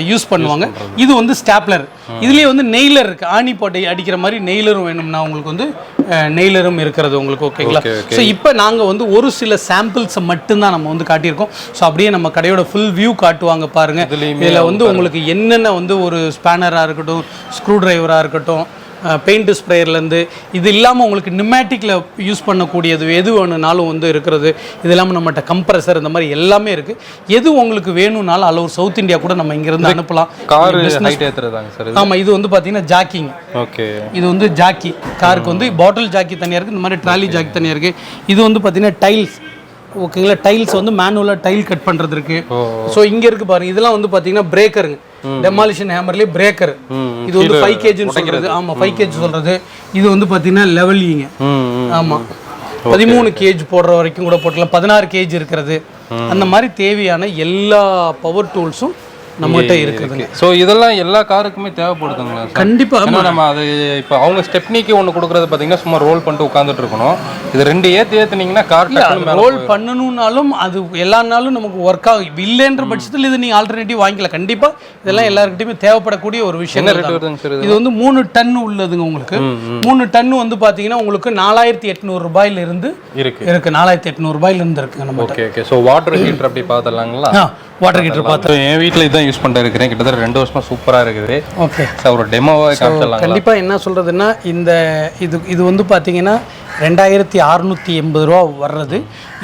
யூஸ் பண்ணுவாங்க இது வந்து ஸ்டாப்லர் இதுலயே வந்து நெய்லர் இருக்கு ஆணி போட்டு அடிக்கிற மாதிரி நெய்லரும் வேணும்னா உங்களுக்கு வந்து நெய்லரும் இருக்கிறது உங்களுக்கு ஓகேங்களா ஸோ இப்போ நாங்கள் வந்து ஒரு சில சாம்பிள்ஸை மட்டும்தான் நம்ம வந்து காட்டியிருக்கோம் ஸோ அப்படியே நம்ம கடையோட ஃபுல் வியூ காட்டுவாங்க பாருங்க இதில் வந்து உங்களுக்கு என்னென்ன வந்து ஒரு ஸ்பேனராக இருக்கட்டும் ஸ்க்ரூ டிரைவராக இருக்கட்டும் பெயிண்ட் ஸ்ப்ரேயர்லேருந்து இது இல்லாமல் உங்களுக்கு நிமேட்டிக்கில் யூஸ் பண்ணக்கூடியது எது வேணும்னாலும் வந்து இருக்கிறது இது இல்லாமல் நம்மகிட்ட கம்ப்ரஸர் இந்த மாதிரி எல்லாமே இருக்குது எது உங்களுக்கு வேணும்னாலும் அளவு சவுத் இந்தியா கூட நம்ம இங்கேருந்து அனுப்பலாம் ஆமாம் இது வந்து பார்த்தீங்கன்னா ஜாக்கிங் இது வந்து ஜாக்கி காருக்கு வந்து பாட்டில் ஜாக்கி தனியாக இருக்குது இந்த மாதிரி ட்ராலி ஜாக்கி தனியாக இருக்குது இது வந்து பார்த்தீங்கன்னா டைல்ஸ் ஓகேங்களா டைல்ஸ் வந்து மேனுவலாக டைல் கட் பண்ணுறது இருக்கு ஸோ இங்கே இருக்கு பாருங்க இதெல்லாம் வந்து பார்த்தீங்கன்னா பிரேக்கருங்க டெமாலிஷன் ஹேமர்லேயே பிரேக்கர் இது வந்து 5 kgன்னு சொல்றது ஆமாம் 5 kg சொல்றது இது வந்து பார்த்தீங்கன்னா லெவலிங்க ஆமாம் 13 kg போடுற வரைக்கும் கூட போட்டலாம் 16 kg இருக்கிறது அந்த மாதிரி தேவையான எல்லா பவர் டூல்ஸும் நம்மகிட்ட இருக்குதுங்க ஸோ இதெல்லாம் எல்லா காருக்குமே தேவைப்படுதுங்களா கண்டிப்பாக நம்ம அது இப்போ அவங்க ஸ்டெப்னிக்கு ஒன்று கொடுக்குறது பார்த்தீங்கன்னா சும்மா ரோல் பண்ணிட்டு உட்காந்துட்டு இருக்கணும் இது 2 ஏற்றினீங்கன்னா கார் ரோல் பண்ணணும்னாலும் அது எல்லா நாளும் நமக்கு ஒர்க் ஆகும் இல்லைன்ற பட்சத்தில் இது நீங்கள் ஆல்டர்னேட்டிவ் வாங்கிக்கலாம் கண்டிப்பாக இதெல்லாம் எல்லாருக்கிட்டையுமே தேவைப்படக்கூடிய ஒரு விஷயம் இது வந்து 3 டன் உள்ளதுங்க உங்களுக்கு 3 டன் வந்து பார்த்தீங்கன்னா உங்களுக்கு 4800 ரூபாயிலிருந்து இருக்கு 4800 ரூபாயிலிருந்து இருக்கு நம்ம ஓகே ஸோ வாட்டர் ஹீட்டர் அப்படி பார்த்துடலாங்களா வாட்டர் ஹீட்டர் பார்த்து என் வீட்டில் இதான் யூஸ் பண்ணிட்டு இருக்கிறேன். கிட்டத்தட்ட 2 வருஷமாக சூப்பராக இருக்குது. ஓகே சார் ஒரு டெமோவாக காமிச்சிடலாம். கண்டிப்பாக என்ன சொல்கிறதுன்னா இது வந்து பார்த்தீங்கன்னா 2680 ரூபா வர்றது.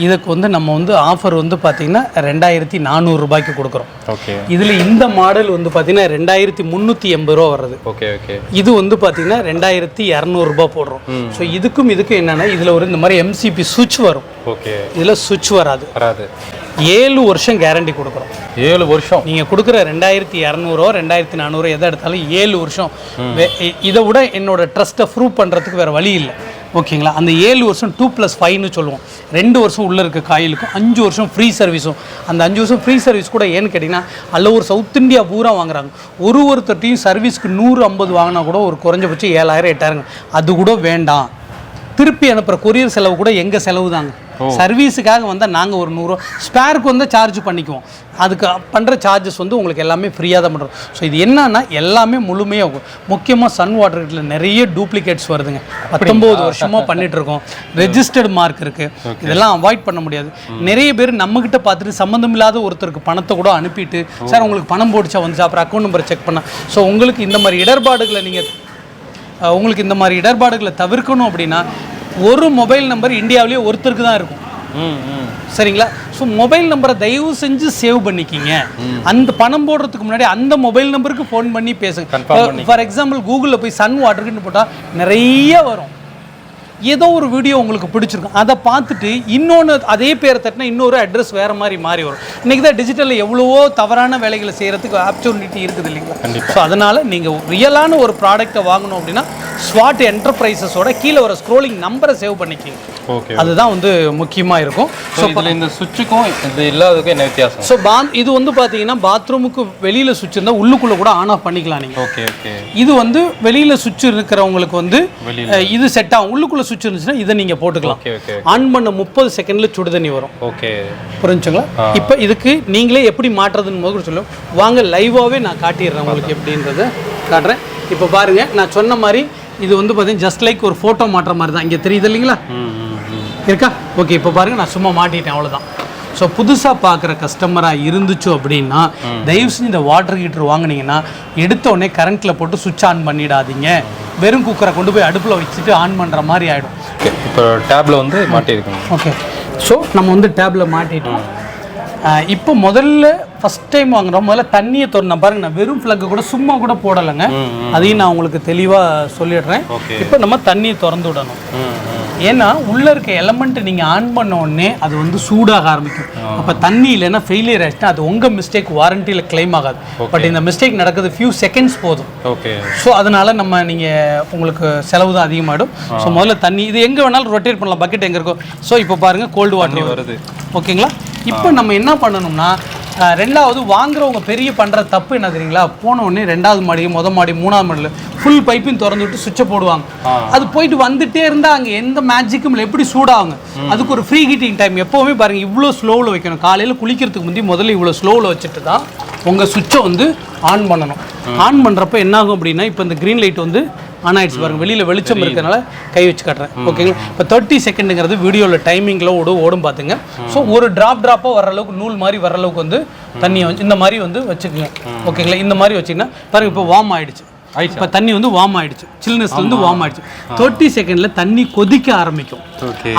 இதுக்கு வந்து நம்ம வந்து ஆஃபர் வந்து பார்த்தீங்கன்னா 2400 ரூபாய்க்கு கொடுக்குறோம். ஓகே. இதில் இந்த மாடல் வந்து பார்த்தீங்கன்னா 2380 ரூபா வர்றது. Okay okay. இது வந்து பார்த்தீங்கன்னா 2200 ரூபாய் போடுறோம். ஸோ இதுக்கும் என்னென்னா இதில் ஒரு இந்த மாதிரி எம்சிபி சுவிட்ச் வரும். ஓகே. இதில் சுவிட்ச் வராது. 7 வருஷம் கேரண்டி கொடுக்குறோம். 7 வருஷம் நீங்கள் கொடுக்குற 2200 2400 எதை எடுத்தாலும் 7 வருஷம். இதை விட என்னோட ட்ரஸ்ட்டை ப்ரூவ் பண்ணுறதுக்கு வேறு வழி இல்லை. ஓகேங்களா? அந்த 7 வருஷம் 2+5ன்னு சொல்லுவோம். 2 வருஷம் உள்ளே இருக்க காயிலுக்கும் 5 வருஷம் ஃப்ரீ சர்வீஸும். அந்த 5 வருஷம் ஃப்ரீ சர்வீஸ் கூட ஏன்னு கேட்டிங்கன்னா அதில் ஒரு சவுத் இந்தியா பூரா வாங்குறாங்க. ஒருத்தர்ட்டையும் சர்வீஸ்க்கு 150 வாங்கினா கூட ஒரு குறைஞ்சபட்சம் 7000 8000. அது கூட வேண்டாம். திருப்பி அனுப்புகிற கொரியர் செலவு கூட எங்கள் செலவு தாங்க. சர்வீஸுக்காக வந்தால் நாங்கள் ஒரு 100 ஸ்பேருக்கு வந்து சார்ஜ் பண்ணிக்குவோம். அதுக்கு பண்ணுற சார்ஜஸ் வந்து உங்களுக்கு எல்லாமே ஃப்ரீயாக தான் பண்ணுறோம். ஸோ இது என்னன்னா எல்லாமே முழுமையாக முக்கியமாக சன் வாட்டர் ஹீட்டரில் நிறைய டூப்ளிகேட்ஸ் வருதுங்க. 19 வருஷமாக பண்ணிகிட்ருக்கோம். ரெஜிஸ்டர்டு மார்க் இருக்குது. இதெல்லாம் அவாய்ட் பண்ண முடியாது. நிறைய பேர் நம்மக்கிட்ட பார்த்துட்டு சம்மந்தம் இல்லாத ஒருத்தருக்கு பணத்தை கூட அனுப்பிட்டு சார் உங்களுக்கு பணம் போட்டுச்சா வந்துச்சு அப்புறம் அக்கௌண்ட் நம்பரை செக் பண்ண. ஸோ உங்களுக்கு இந்த மாதிரி இடர்பாடுகளை தவிர்க்கணும் அப்படின்னா ஒரு மொபைல் நம்பர் இந்தியாவிலேயே ஒருத்தருக்கு தான் இருக்கும். சரிங்களா? ஸோ மொபைல் நம்பரை தயவு செஞ்சு சேவ் பண்ணிக்கிங்க. அந்த பணம் போடுறதுக்கு முன்னாடி அந்த மொபைல் நம்பருக்கு ஃபோன் பண்ணி பேசுங்க. ஃபார் எக்ஸாம்பிள் கூகுளில் போய் சன் வாட்டர்னு போட்டால் நிறைய வரும். ஏதோ ஒரு வீடியோ உங்களுக்கு பிடிச்சிருக்கும், அதை பார்த்துட்டு இன்னொன்று அதே பேரை தட்டினா இன்னொரு அட்ரஸ் வேறு மாறி வரும். இன்றைக்கி தான் டிஜிட்டலில் எவ்வளவோ தவறான வேலைகளை செய்கிறதுக்கு ஆப்பர்ச்சுனிட்டி இருக்குது இல்லைங்களா? ஸோ அதனால் நீங்கள் ரியலான ஒரு ப்ராடக்ட்டை வாங்கணும் அப்படின்னா ஸ்வாட் என்டர்பிரைசஸோட கீழே வர ஸ்க்ரோலிங் நம்பரை சேவ் பண்ணிக்கிங்க. ஓகே. அதுதான் வந்து முக்கியமாக இருக்கும். ஸோ இதில் இந்த சுவிட்சுக்கும் இது இல்லாததுக்கும் என்ன வித்தியாசம்? ஸோ இது வந்து பார்த்தீங்கன்னா பாத்ரூமுக்கு வெளியில் சுவிட்ச் இருந்தால் உள்ளுக்குள்ளே கூட ஆன் ஆஃப் பண்ணிக்கலாம் நீங்கள். Okay okay. இது வந்து வெளியில் சுவிட்ச் இருக்கிறவங்களுக்கு வந்து இது செட் ஆகும். உள்ளுக்குள்ளே சுவிட்ச் இருந்துச்சுன்னா இதை நீங்கள் போட்டுக்கலாம். ஆன் பண்ண 30 செகண்டில் சுடு தண்ணி வரும். ஓகே. புரிஞ்சுங்களா? இப்போ இதுக்கு நீங்களே எப்படி மாட்டுறதுன்னு போது சொல்லுவோம். வாங்க லைவாகவே நான் காட்டிடுறேன் உங்களுக்கு எப்படின்றத காட்டுறேன். இப்போ பாருங்கள், நான் சொன்ன மாதிரி இது வந்து பார்த்தீங்கன்னா ஜஸ்ட் லைக் ஒரு ஃபோட்டோ மாட்டுற மாதிரி தான். இங்கே தெரியுது இல்லைங்களா? இருக்கா? ஓகே. இப்போ பாருங்கள், நான் சும்மா மாட்டிட்டேன், அவ்வளோதான். ஸோ புதுசாக பார்க்குற கஸ்டமராக இருந்துச்சு அப்படின்னா தயவு செஞ்சு இந்த வாட்டர் ஹீட்டர் வாங்கினீங்கன்னா எடுத்த உடனே கரண்ட்டில் போட்டு சுவிட்ச் ஆன் பண்ணிடாதீங்க. வெறும் குக்கரை கொண்டு போய் அடுப்பில் வச்சுட்டு ஆன் பண்ணுற மாதிரி ஆகிடும். இப்போ டேப்பில் வந்து மாட்டியிருக்கோம். ஓகே. ஸோ நம்ம வந்து டேப்பில் மாட்டிட்டோம். இப்போ முதல்ல ஃபஸ்ட் டைம் வாங்குறோம். முதல்ல தண்ணியை திறந்தேன் பாருங்க. நான் வெறும் ஃப்ளக்கு கூட சும்மா கூட போடலைங்க. அதையும் நான் உங்களுக்கு தெளிவாக சொல்லிடுறேன். இப்போ நம்ம தண்ணியை திறந்து விடணும். ஏன்னா உள்ளே இருக்க எலமெண்ட் நீங்கள் ஆன் பண்ண உடனே அது வந்து சூடாக ஆரம்பிக்கும். அப்போ தண்ணி இல்லைன்னா ஃபெயிலியர் ஆகிடுச்சுன்னா அது உங்கள் மிஸ்டேக், வாரண்டியில் கிளைம் ஆகாது. பட் இந்த மிஸ்டேக் நடக்குது ஃபியூ செகண்ட்ஸ் போதும். ஓகே. ஸோ அதனால நீங்கள் உங்களுக்கு செலவு தான் அதிகமாகிடும். ஸோ முதல்ல தண்ணி இது எங்கே வேணாலும் ரொட்டேட் பண்ணலாம். பக்கெட் எங்கே இருக்கும். ஸோ இப்போ பாருங்கள் கோல்டு வாட்டர் வருது. ஓகேங்களா? இப்போ நம்ம என்ன பண்ணணும்னா ரெண்டாவது வாங்குறவங்க பெரிய பண்ணுற தப்பு என்ன தெரியுங்களா? போன உடனே 2வது மாடி, மொதல் மாடி, 3வது மாடியில் ஃபுல் பைப்பையும் திறந்து விட்டு சுவிட்சை போடுவாங்க. அது போயிட்டு வந்துட்டே இருந்தால் அங்கே எந்த மேஜிக்கும் இல்லை. எப்படி சூடாகுங்க? அதுக்கு ஒரு ஃப்ரீ ஹீட்டிங் டைம் எப்போவுமே பாருங்கள் இவ்வளோ ஸ்லோவில் வைக்கணும். காலையில் குளிக்கிறதுக்கு முந்தைய முதல்ல இவ்வளோ ஸ்லோவில் வச்சுட்டு தான் உங்கள் சுவிட்சை வந்து ஆன் பண்ணணும். ஆன் பண்ணுறப்ப என்னாகும் அப்படின்னா இப்போ இந்த க்ரீன் லைட் வந்து ஆன் ஆயிடுச்சு பாருங்கள். வெளியில் வெளிச்சம் இருக்கிறதுனால கை வச்சு காட்டுறேன். ஓகேங்களா? இப்போ 30 செகண்டுங்கிறது வீடியோவில் டைமிங்கில் ஓடும் பார்த்துங்க. ஸோ ஒரு ட்ராப்பாக வர அளவுக்கு நூல் மாதிரி வர அளவுக்கு வந்து தண்ணியை வந்து இந்த மாதிரி வந்து வச்சுக்கோங்க. ஓகேங்களா? இந்த மாதிரி வச்சிங்கன்னா பாருங்கள் இப்போ வார்ம் ஆகிடுச்சு. இப்போ தண்ணி வந்து வார்ம் ஆகிடுச்சு. சில்னஸ்ல வந்து வார்ம் ஆகிடுச்சு. 30 செகண்டில் தண்ணி கொதிக்க ஆரம்பிக்கும்.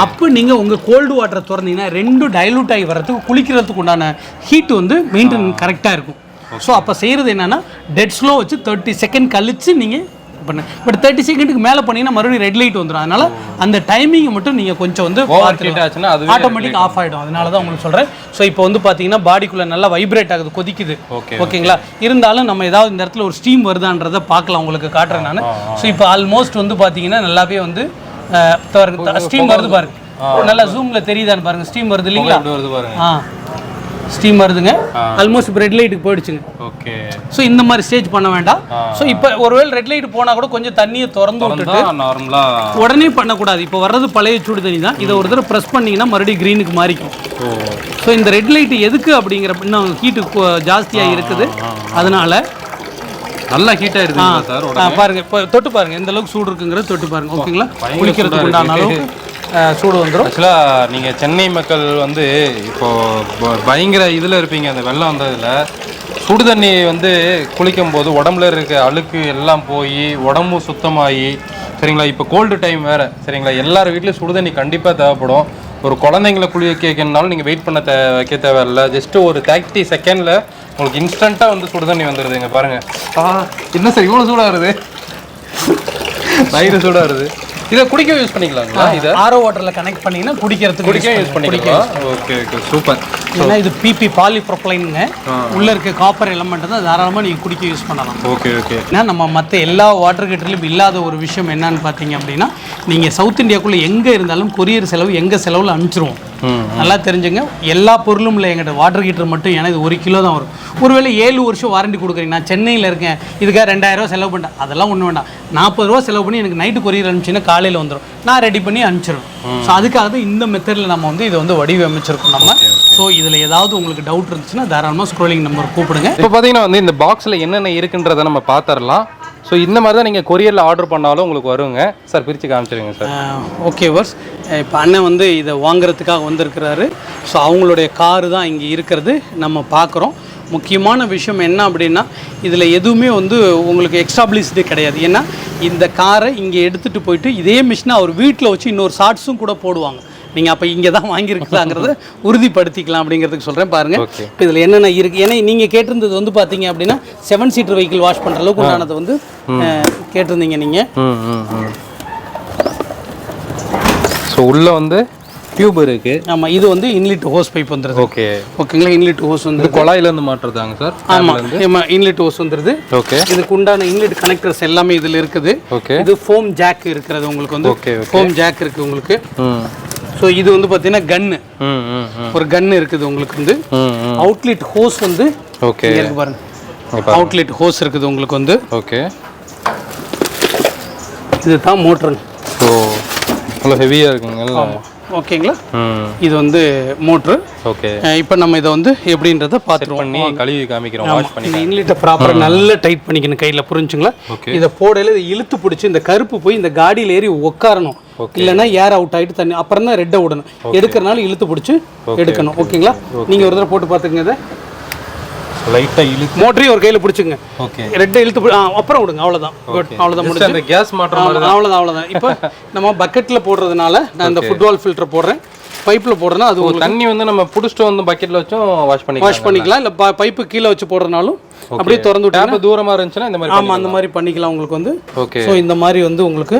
அப்போ நீங்கள் உங்கள் கோல்டு வாட்டரை திறந்தீங்கன்னா 2 டைலூட் ஆகி வர்றதுக்கு குளிக்கிறதுக்கு உண்டான ஹீட் வந்து மெயின்டைன் கரெக்டாக இருக்கும். ஸோ அப்போ செய்கிறது என்னென்னா டெட் ஸ்லோ வச்சு 30 செகண்ட் கழித்து நீங்கள் பண்ணு. பட் 30 செகண்டுக்கு மேலே பண்ணிங்கன்னா மறுபடியும் ரெட் லைட் வந்துடும். அதனால அந்த டைமிங்கை மட்டும் நீங்கள் கொஞ்சம் வந்து ஆட்டோமேட்டிக் ஆஃப் ஆகிடும். அதனால தான் உங்களுக்கு சொல்கிறேன். ஸோ இப்போ வந்து பார்த்தீங்கன்னா பாடிக்குள்ளே நல்லா வைப்ரேட் ஆகுது, கொதிக்குது. ஓகேங்களா? இருந்தாலும் நம்ம ஏதாவது இந்த இடத்துல ஒரு ஸ்டீம் வருதான்றதை பார்க்கலாம், உங்களுக்கு காட்டுறேன் நான். ஸோ இப்போ ஆல்மோஸ்ட் வந்து பார்த்தீங்கன்னா நல்லாவே வந்து ஸ்டீம் வருது பாருங்க. நல்லா ஜூமில் தெரியுதான்னு பாருங்க. ஸ்டீம் வருது இல்லைங்களா? ஸ்டீம் வருதுங்க. ஆல்மோஸ்ட் இப்போ ரெட் லைட்டுக்கு போயிடுச்சுங்க. ஓகே. ஸோ இந்த மாதிரி ஸ்டேஜ் பண்ண வேண்டாம். ஸோ இப்போ ஒருவேளை ரெட் லைட் போனால் கூட கொஞ்சம் தண்ணியை திறந்து விட்டுட்டு நார்மலாக உடனே பண்ணக்கூடாது. இப்போ வர்றது பழைய சூடு தண்ணி தான். இதை ஒரு தடவை ப்ரெஸ் பண்ணிங்கன்னா மறுபடியும் க்ரீனுக்கு மாறிக்கும். ஸோ இந்த ரெட் லைட்டு எதுக்கு அப்படிங்கிற இன்னும் ஹீட்டு ஜாஸ்தியாக இருக்குது. அதனால நல்லா ஹீட்டாக இருக்குது சார். பாருங்கள் இப்போ தொட்டு பாருங்கள் எந்த அளவுக்கு சூடு இருக்குங்கிறது தொட்டு பாருங்கள். ஓகேங்களா? குளிக்கிறதுக்கு உண்டான அளவுக்கு சூடு வந்துடும். ஆக்சுவலாக நீங்கள் சென்னை மக்கள் வந்து இப்போது பயங்கர இதில் இருப்பீங்க. அந்த வெள்ளம் வந்ததில் சுடு தண்ணி வந்து குளிக்கும் போது உடம்புல இருக்க அழுக்கு எல்லாம் போய் உடம்பும் சுத்தமாகி சரிங்களா. இப்போ கோல்டு டைம் வேறு சரிங்களா. எல்லார் வீட்லேயும் சுடு தண்ணி கண்டிப்பாக தேவைப்படும். ஒரு குழந்தைங்களை குளிக்க வைக்கணும்னாலும் நீங்கள் வெயிட் பண்ண வைக்க தேவையில்லை. ஜஸ்ட்டு ஒரு 30 செகண்டில் உங்களுக்கு இன்ஸ்டண்ட்டாக வந்து சுடு தண்ணி வந்துடுதுங்க. பாருங்கள் என்ன சார் இவ்வளோ சூடாக வருது, வயிறு சூடாக வருது. இதை குடிக்க யூஸ் பண்ணிக்கலாங்களா? இதை ஆரோ வாட்டரில் கனெக்ட் பண்ணிங்கன்னா குடிக்க யூஸ் பண்ணிக்கலாம். Okay okay super. ஏன்னா இது பிபி பாலிப்ரோப்ளைனுங்க, உள்ளே இருக்க காப்பர் எலமெண்ட் தான் தாராளமாக நீங்கள் குடிக்க யூஸ் பண்ணலாம். Okay okay. ஏன்னா நம்ம மற்ற எல்லா வாட்டர் ஹீட்டர்லையும் இல்லாத ஒரு விஷயம் என்னன்னு பார்த்தீங்க அப்படின்னா, நீங்கள் சவுத் இந்தியாவுக்குள்ளே எங்கே இருந்தாலும் கொரியர் செலவு எங்கள் செலவில் அனுப்பிச்சிருவோம். நல்லா தெரிஞ்சுங்க. எல்லா பொருளும் இல்லை எங்கிட்ட வாட்டர் ஹீட்டர் மட்டும். ஏன்னா இது 1 கிலோ தான் வரும். ஒருவேளை 7 வருஷம் வாரண்டி கொடுக்குறீங்க. நான் சென்னையில் இருக்கேன், இதுக்காக 2000 ரூபா செலவு பண்ணிட்டேன், அதெல்லாம் ஒன்றும் வேண்டாம். 40 ரூபா செலவு பண்ணி எனக்கு நைட்டு கொரியர் அனுப்பிச்சின்னா காலையில் வந்துடும், நான் ரெடி பண்ணி அனுப்பிச்சிடுவேன். ஸோ அதுக்காக தான் இந்த மெத்தடில் நம்ம வந்து இதை வந்து வடிவமைச்சிருக்கோம் நம்ம. ஸோ இதில் ஏதாவது உங்களுக்கு டவுட் இருந்துச்சுன்னா தாராளமாக ஸ்க்ரோலிங் நம்பர் கூப்பிடுங்க. இப்போ பார்த்தீங்கன்னா வந்து இந்த பாக்ஸில் என்னென்ன இருக்குன்றதை நம்ம பார்த்துடலாம். ஸோ இந்த மாதிரி தான் நீங்கள் கொரியரில் ஆர்டர் பண்ணாலும் உங்களுக்கு வருங்க சார். பிரித்து காமிச்சிருங்க சார். Okay verse. இப்போ அண்ணன் வந்து இதை வாங்குறதுக்காக வந்திருக்கிறாரு. ஸோ அவங்களுடைய காரு தான் இங்கே இருக்கிறது நம்ம பார்க்குறோம். முக்கியமான விஷயம் என்ன அப்படின்னா, இதில் எதுவுமே வந்து உங்களுக்கு எக்ஸ்டாப்ளிஷ்டே கிடையாது. ஏன்னா இந்த காரை இங்கே எடுத்துகிட்டு போயிட்டு இதே மிஷினை அவர் வீட்டில் வச்சு இன்னொரு ஷார்ட்ஸும் கூட போடுவாங்க. நீங்கள் அப்போ இங்கே தான் வாங்கியிருக்கலாங்கிறத உறுதிப்படுத்திக்கலாம் அப்படிங்கிறதுக்கு சொல்கிறேன். பாருங்கள் இப்போ இதில் என்னென்ன இருக்குது. ஏன்னா நீங்கள் கேட்டிருந்தது வந்து பார்த்தீங்க அப்படின்னா 7 சீட்டர் வெஹிக்கிள் வாஷ் பண்ணுற அளவுக்கு உண்டானதை வந்து கேட்டிருந்தீங்க நீங்கள். ஸோ உள்ளே வந்து டியூப் இருக்கு. ஆமாம், இது வந்து இன்லெட் ஹோஸ் பைப் வந்துடுது. ஓகே ஓகேங்களா. இன்லெட் ஹோஸ் வந்து குழாயிலேருந்து மாட்டுறதாங்க சார்? ஆமாம், இன்லெட் ஹோஸ் வந்துடுது. ஓகே. இதுக்கு உண்டான இன்லெட் கனெக்டர்ஸ் எல்லாமே இதில் இருக்குது. ஓகே. இது ஃபோம் ஜாக் இருக்கிறது உங்களுக்கு வந்து. ஃபோம் ஜாக் இருக்குது உங்களுக்கு. ஸோ இது வந்து பார்த்தீங்கன்னா கன்னு, ஒரு கன்னு இருக்குது உங்களுக்கு வந்து. அவுட்லெட் ஹோஸ் வந்து ஓகே இருக்கு பாருங்க. அவுட்லெட் ஹோஸ் இருக்குது உங்களுக்கு வந்து. ஓகே. இதுதான் மோட்டருங்க. ஸோ நல்லா ஹெவியாக இருக்குங்களா? ஓகேங்களா. இது வந்து மோட்ரு. ஓகே. இப்போ நம்ம இதை வந்து எப்படின்றத பார்த்துருவோம். பண்ணி கழுவி காமிக்கிறோம். வாஷ் பண்ணி இந்த இன்லெட்டை ப்ராப்பராக நல்லா டைட் பண்ணிக்கணும் கையில், புரிஞ்சுங்களா? இதை போடையில் இதை இழுத்து பிடிச்சி இந்த கருப்பு போய் இந்த காடியில் ஏறி உட்காரணும். இல்லைன்னா ஏர் அவுட் ஆகிட்டு தண்ணி அப்புறம் தான் ரெட்டை விடணும். எடுக்கிறனால இழுத்து பிடிச்சி எடுக்கணும். ஓகேங்களா. நீங்கள் ஒரு தடவை போட்டு பார்த்துக்குங்க. இதை லைட்டாக இழுத்து மோட்டரையும் ஒரு கையில் பிடிச்சிங்க. ஓகே. ரெட்டை இழுத்து அப்புறம் விடுங்க. அவ்வளோதான், அவ்வளோதான் முடிஞ்சு. அந்த கேஸ் மாற்றம் அவ்வளோதான். இப்போ நம்ம பக்கெட்டில் போடுறதுனால நான் இந்த ஃபுட்பால் ஃபில்டர் போடுறேன். பைப்பில் போடுறேன்னா அது ஒரு தண்ணி வந்து நம்ம பிடிச்சிட்டு வந்து பக்கெட்டில் வச்சும் வாஷ் பண்ணிக்கலாம். இல்லை பைப்பு கீழே வச்சு போடுறதுனாலும் அப்படியே திறந்து விட்டு தூரமாக இருந்துச்சுன்னா இந்த மாதிரி. ஆமாம், அந்த மாதிரி பண்ணிக்கலாம் உங்களுக்கு வந்து. ஓகே. ஸோ இந்த மாதிரி வந்து உங்களுக்கு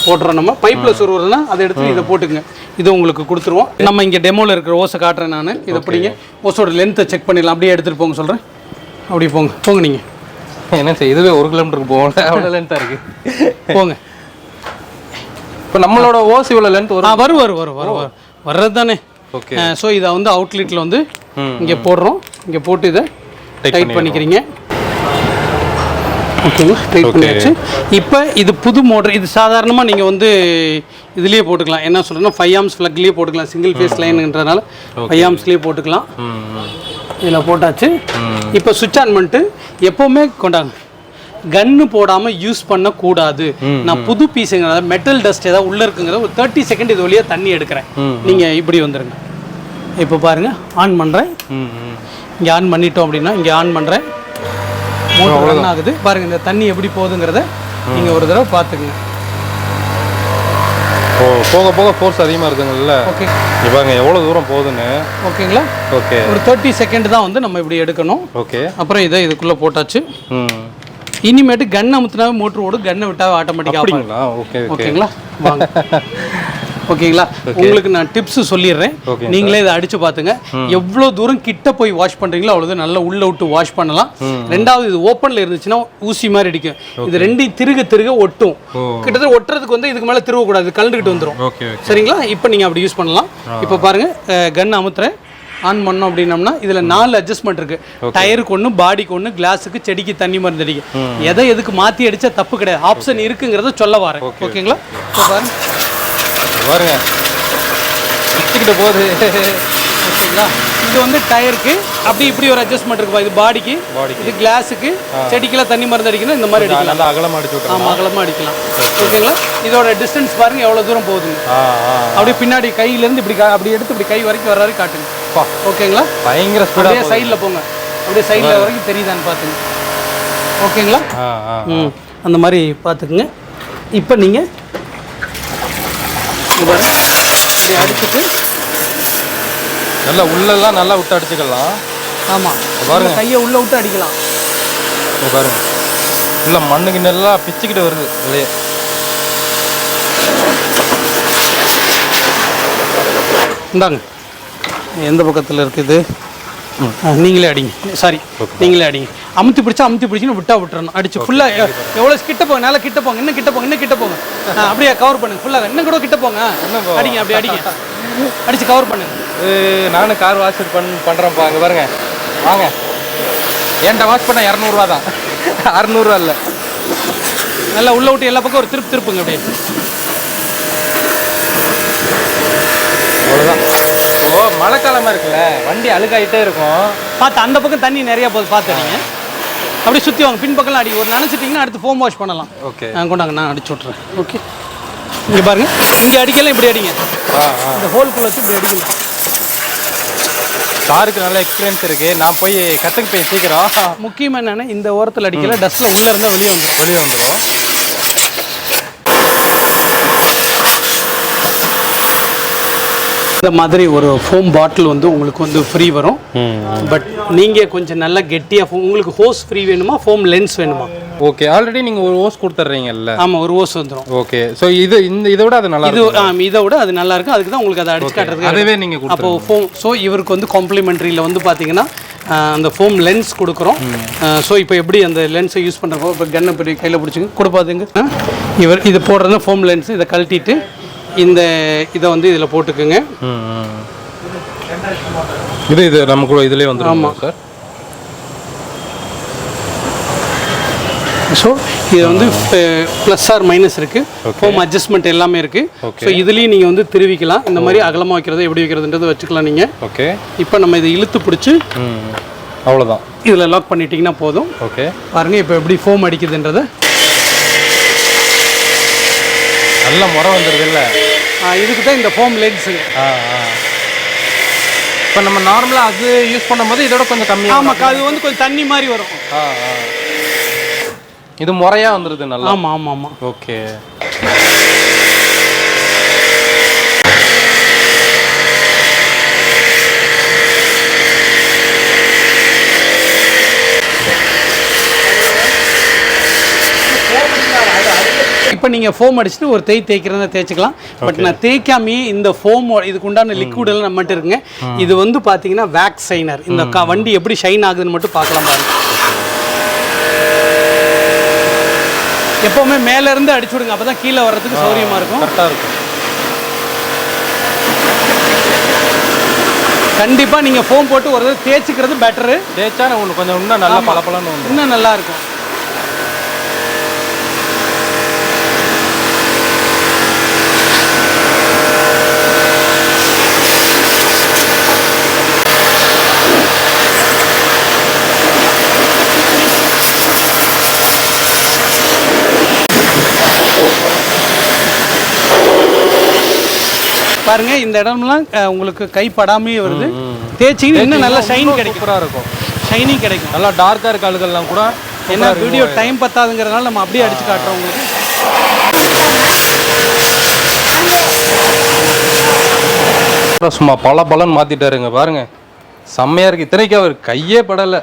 போட்டுறோம். நம்ம பைப்பில் சொருவுறதுனா அதை எடுத்து இதை போட்டுங்க. இதை உங்களுக்கு கொடுத்துருவோம். நம்ம இங்கே டெமோவில் இருக்கிற ஓஸை காட்டுறேன் நான். இதை பிடிங்க. ஓஸோட லென்த்தை செக் பண்ணிடலாம். அப்படியே எடுத்துகிட்டு போங்க சொல்கிறேன். அப்படி போங்க நீங்கள். என்ன சார் இதுவே 1 கிலோமீட்டருக்கு போகல, அவ்வளோ லென்த்தாக இருக்குது. போங்க. இப்போ நம்மளோட ஓஸ் இவ்வளோ லென்த் வரும் வர்றது தானே. ஓகே. ஸோ இதை வந்து அவுட்லெட்டில் வந்து இங்கே போடுறோம். இங்கே போட்டு இதை டைட் பண்ணிக்கிறீங்க. ஓகேங்க, டைட் பண்ணியாச்சு. இப்போ இது புது மோட்டர். இது சாதாரணமாக நீங்கள் வந்து இதுலேயே போட்டுக்கலாம். என்ன சொல்கிறேன்னா 5 ஆம்ஸ் ஃப்ளக்லேயே போட்டுக்கலாம். சிங்கிள் ஃபேஸ் லைனுன்றதுனால 5 ஆம்ஸ்லேயே போட்டுக்கலாம். இதில் போட்டாச்சு. இப்போ சுவிட்ச் ஆன் பண்ணிட்டு எப்போவுமே கொண்டாங்க. கன்னு போடாமல் யூஸ் பண்ணக்கூடாது. நான் புது பீஸுங்கிறத மெட்டல் டஸ்ட் ஏதாவது உள்ளே இருக்குங்கிறத ஒரு 30 செகண்ட் இது வழியாக தண்ணி எடுக்கிறேன். நீங்கள் இப்படி வந்துடுங்க. இப்போ பாருங்கள், ஆன் பண்ணுறேன். இங்கே ஆன் பண்ணிட்டோம் அப்படின்னா இங்கே ஆன் பண்ணுறேன். மோட்டர் ரன் ஆகுது பாருங்கள். இந்த தண்ணி எப்படி போகுதுங்கிறத நீங்கள் ஒரு தடவை பார்த்துக்குங்க. போக போக ஃபோர்ஸ் அதிகமாக இருக்குங்கல்ல. ஓகே. பாருங்க எவ்வளோ தூரம் போகுதுன்னு. ஓகேங்களா. ஓகே. ஒரு 30 செகண்ட் தான் வந்து நம்ம இப்படி எடுக்கணும். ஓகே. அப்புறம் இதை இதுக்குள்ளே போட்டாச்சு. இனிமேட்டு கன் அமுத்தினாவே மோட்டர் ஓடும், கன்னை விட்டாவே ஆட்டோமேட்டிக்காக. ஓகே. ஓகேங்களா. வாங்க. ஓகேங்களா. உங்களுக்கு நான் டிப்ஸ் சொல்லிடுறேன். நீங்களே இதை அடிச்சு பார்த்துங்க. எவ்வளோ தூரம் கிட்ட போய் வாஷ் பண்ணுறீங்களோ அவ்வளோ நல்லா உள்ள விட்டு வாஷ் பண்ணலாம். ரெண்டாவது இது ஓப்பனில் இருந்துச்சுன்னா ஊசி மாதிரி அடிக்கும். இது ரெண்டையும் திருக ஒட்டும். கிட்டத்தட்ட ஒட்டுறதுக்கு வந்து இதுக்கு மேலே திருவக்கூடாது, கலந்துக்கிட்டு வந்துடும். சரிங்களா. இப்போ நீங்கள் அப்படி யூஸ் பண்ணலாம். இப்போ பாருங்கள், கன் அமுத்துறேன். ஆன் பண்ணோம் அப்படின்னம்னா இதில் 4 அட்ஜஸ்ட்மெண்ட் இருக்குது. டயருக்கு ஒன்று, பாடிக்கு ஒன்று, கிளாஸுக்கு, செடிக்கு தண்ணி மருந்து அடிக்க. எதுக்கு மாற்றி அடித்தா தப்பு கிடையாது. ஆப்ஷன் இருக்குங்கிறத சொல்ல வரேன். ஓகேங்களா. இப்போ பாருங்க வச்சுக்கிட்ட போகுது. ஓகேங்களா. இது வந்து டயருக்கு அப்படி இப்படி ஒரு அட்ஜஸ்ட்மெண்ட் இருக்குப்பா. இது பாடிக்கு, இது கிளாஸுக்கு, செடிக்கெல்லாம் தண்ணி மருந்து அடிக்கணும். இந்த மாதிரி அடிக்கலாம். நல்லா அகலமாக அடிச்சு விட்டுறோம். ஆமாம், அகலமாக அடிக்கலாம். ஓகேங்களா? இதோட டிஸ்டன்ஸ் பாருங்க எவ்வளோ தூரம் போகுதுங்க. அப்படியே பின்னாடி கையிலேருந்து இப்படி அப்படி எடுத்து இப்படி கை வரைக்கும் வர வரைக்கும் காட்டுங்க. ஓகேங்களா? பயங்கர ஸ்பீடாக சைடில் போங்க. அப்படியே சைடில் வரைக்கும் தெரியுதான்னு பார்த்துங்க. ஓகேங்களா? அந்த மாதிரி பார்த்துக்குங்க. இப்போ நீங்கள் இப்படி அடிச்சுட்டு நல்லா உள்ளெல்லாம் நல்லா விட்டு அடிச்சுக்கலாம். ஆமாம், பாருங்க கையை உள்ளே விட்டு அடிக்கலாம். பாருங்க இல்லை மண்ணுக்கு நல்லா பிச்சுக்கிட்டு வருது இல்லையே. இந்தாங்க, எந்த பக்கத்தில் இருக்குது? நீங்களே அடிங்க. சாரி, நீங்களே அடிங்க. அமுத்தி பிடிச்சின்னு விட்டுறணும். அடிச்சு ஃபுல்லாக எவ்வளோ கிட்ட போங்க, நல்லா கிட்ட போங்க, இன்னும் கிட்ட போங்க. அப்படியே கவர் பண்ணுங்க ஃபுல்லாக. இன்னும் கூட கிட்ட போங்க, அடிங்க, அப்படி அடிங்க, அடிச்சு கவர் பண்ணுங்க. நானும் கார் வாஷ் பண்ணுறேன்ப்பா. அங்கே பாருங்க, வாங்க. என்கிட்ட வாஷ் பண்ண 200 தான், 600 இல்லை. நல்லா உள்ள விட்டு எல்லா பக்கம் ஒரு திருப்புங்க அப்படியே. அவ்வளோதான். ஸோ மழை காலமாக இருக்குல்ல, வண்டி அழுகாயிட்டே இருக்கும். பார்த்து அந்த பக்கம் தண்ணி நிறையா போகுது, பார்த்து அடிங்க. அப்படியே சுற்றி வாங்க, பின் பக்கம்லாம் அடி. ஒரு நினச்சிட்டிங்கன்னா அடுத்து ஃபோம் வாஷ் பண்ணலாம். ஓகே, கொண்டாங்க, நான் அடிச்சு விட்றேன். ஓகே, இங்கே பாருங்க, இங்கே அடிக்கலாம், இப்படி அடிங்க. இந்த ஹோல்குள்ளே வச்சு இப்படி அடிக்கணும். காருக்கு நல்ல எக்ஸ்பீரியன்ஸ் இருக்குது. நான் போய் கற்றுக்கிட்டேன் சீக்கிரம். முக்கியமாக என்னென்னா இந்த ஓரத்தில் அடிக்கல, டஸ்ட்டில் உள்ளே இருந்தால் வெளியே வந்துடும். இந்த மாதிரி ஒரு ஃபோம் பாட்டில் வந்து உங்களுக்கு வந்து ஃப்ரீ வரும். பட் நீங்கள் கொஞ்சம் நல்லா கெட்டியாக, உங்களுக்கு ஹோஸ் ஃப்ரீ வேணுமா, ஃபோம் லென்ஸ் வேணுமா? ஓகே, ஆல்ரெடி நீங்கள் ஒரு ஹோஸ் கொடுத்துட்றீங்கல்ல? ஆமாம், ஒரு ஹோஸ் வந்துடும். ஓகே, ஸோ இதை விட அது நல்லா இருக்கும். இதை விட அது நல்லா இருக்கும். அதுக்கு தான் உங்களுக்கு அதை அடிச்சு காட்டுறதுக்கு அதுவே நீங்கள் அப்போ ஃபோம். ஸோ இவருக்கு வந்து காம்ப்ளிமெண்ட்ரியில் வந்து பார்த்தீங்கன்னா அந்த ஃபோம் லென்ஸ் கொடுக்குறோம். ஸோ இப்போ எப்படி அந்த லென்ஸை யூஸ் பண்ணுறப்போ, இப்போ கன்னை இப்படி கையில் பிடிச்சிங்க கொடுப்பாதுங்க. இவர் இது போடுறது ஃபோம் லென்ஸ். இதை கழட்டிட்டு இதை வந்து இதில் போட்டுக்குங்க. இது நமக்கு இதுலேயே வந்துடும். ஆமாம் சார். ஸோ இது வந்து ப்ளஸ் ஆர் மைனஸ் இருக்குது. ஃபோம் அட்ஜஸ்ட்மெண்ட் எல்லாமே இருக்குது. ஸோ இதுலேயும் நீங்கள் வந்து திருவிக்கலாம். இந்த மாதிரி அகலமாக வைக்கிறது, எப்படி வைக்கிறதுன்றது வச்சுக்கலாம் நீங்கள். ஓகே, இப்போ நம்ம இதை இழுத்து பிடிச்சி அவ்வளோதான், இதில் லாக் பண்ணிட்டீங்கன்னா போதும். ஓகே, பாருங்கள் இப்போ எப்படி ஃபோம் அடிக்குதுன்றதை. நல்ல முறை வந்துடுது இல்லை? இதுக்கு தான் இந்த ஃபோம் லென்ஸுங்க. இப்போ நம்ம நார்மலாக அது யூஸ் பண்ணும்போது இதோட கொஞ்சம் கம்மியாக. ஆமாம், அது வந்து கொஞ்சம் தண்ணி மாதிரி வரும். இது முறையாக வந்துடுது நல்லா. ஆமாம் ஆமாம் ஆமாம். ஓகே, இப்போ நீங்கள் ஃபோம் அடிச்சுட்டு ஒரு தேய்க்கிறதா தேய்ச்சிக்கலாம். பட் நான் தேய்க்காமையே இந்த ஃபோம் இதுக்கு உண்டான லிக்விட் எல்லாம் நம்மகிட்ட இருக்குங்க. இது வந்து பார்த்தீங்கன்னா வேக்ஸ் ஷைனர். இந்த வண்டி எப்படி ஷைன் ஆகுதுன்னு மட்டும் பார்க்கலாம் பாருங்க. எப்போவுமே மேலேருந்து அடிச்சு விடுங்க, அப்போ தான் கீழே வர்றதுக்கு சௌரியமாக இருக்கும், கரெக்டாக இருக்கும். கண்டிப்பாக நீங்கள் ஃபோம் போட்டு ஒரு தேய்ச்சிக்கிறது பெட்டரு. தேய்ச்சா உங்களுக்கு கொஞ்சம் இன்னும் நல்லா பளபளன்னு இன்னும் நல்லா இருக்கும். பாருங்க, இந்த இடம்லாம் உங்களுக்கு கைப்படாமே வருது. தேய்ச்சிங்கன்னா இன்னும் நல்லா ஷைன் கிடைக்கும், சூப்பராக இருக்கும், ஷைனிங் கிடைக்கும். நல்லா டார்க்காக இருக்க ஆளுகள்லாம் கூட. ஏன்னா வீடியோ டைம் பத்தாதுங்கிறதுனால நம்ம அப்படியே அடிச்சு காட்டுறோம் உங்களுக்கு. சும்மா பலன்னு மாற்றிட்டாருங்க பாருங்க, செம்மையாக இருக்குது. இத்தனைக்கு அவர் கையே படலை.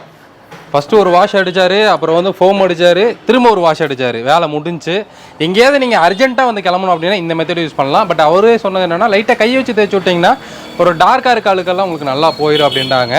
ஃபஸ்ட்டு ஒரு வாஷ் அடித்தார், அப்புறம் வந்து ஃபோம் அடித்தார், திரும்ப ஒரு வாஷ் அடித்தார், வேலை முடிஞ்சு. எங்கேயாவது நீங்கள் அர்ஜென்ட்டாக வந்து கிளம்பணும் அப்படின்னா இந்த மெத்தட் யூஸ் பண்ணலாம். பட் அவரே சொன்னது என்னென்னா, லைட்டாக கையை வச்சு தேய்ச்சி விட்டிங்கன்னா ஒரு டார்க்காக இருக்க ஆளுக்கெல்லாம் உங்களுக்கு நல்லா போயிடும் அப்படின்றாங்க.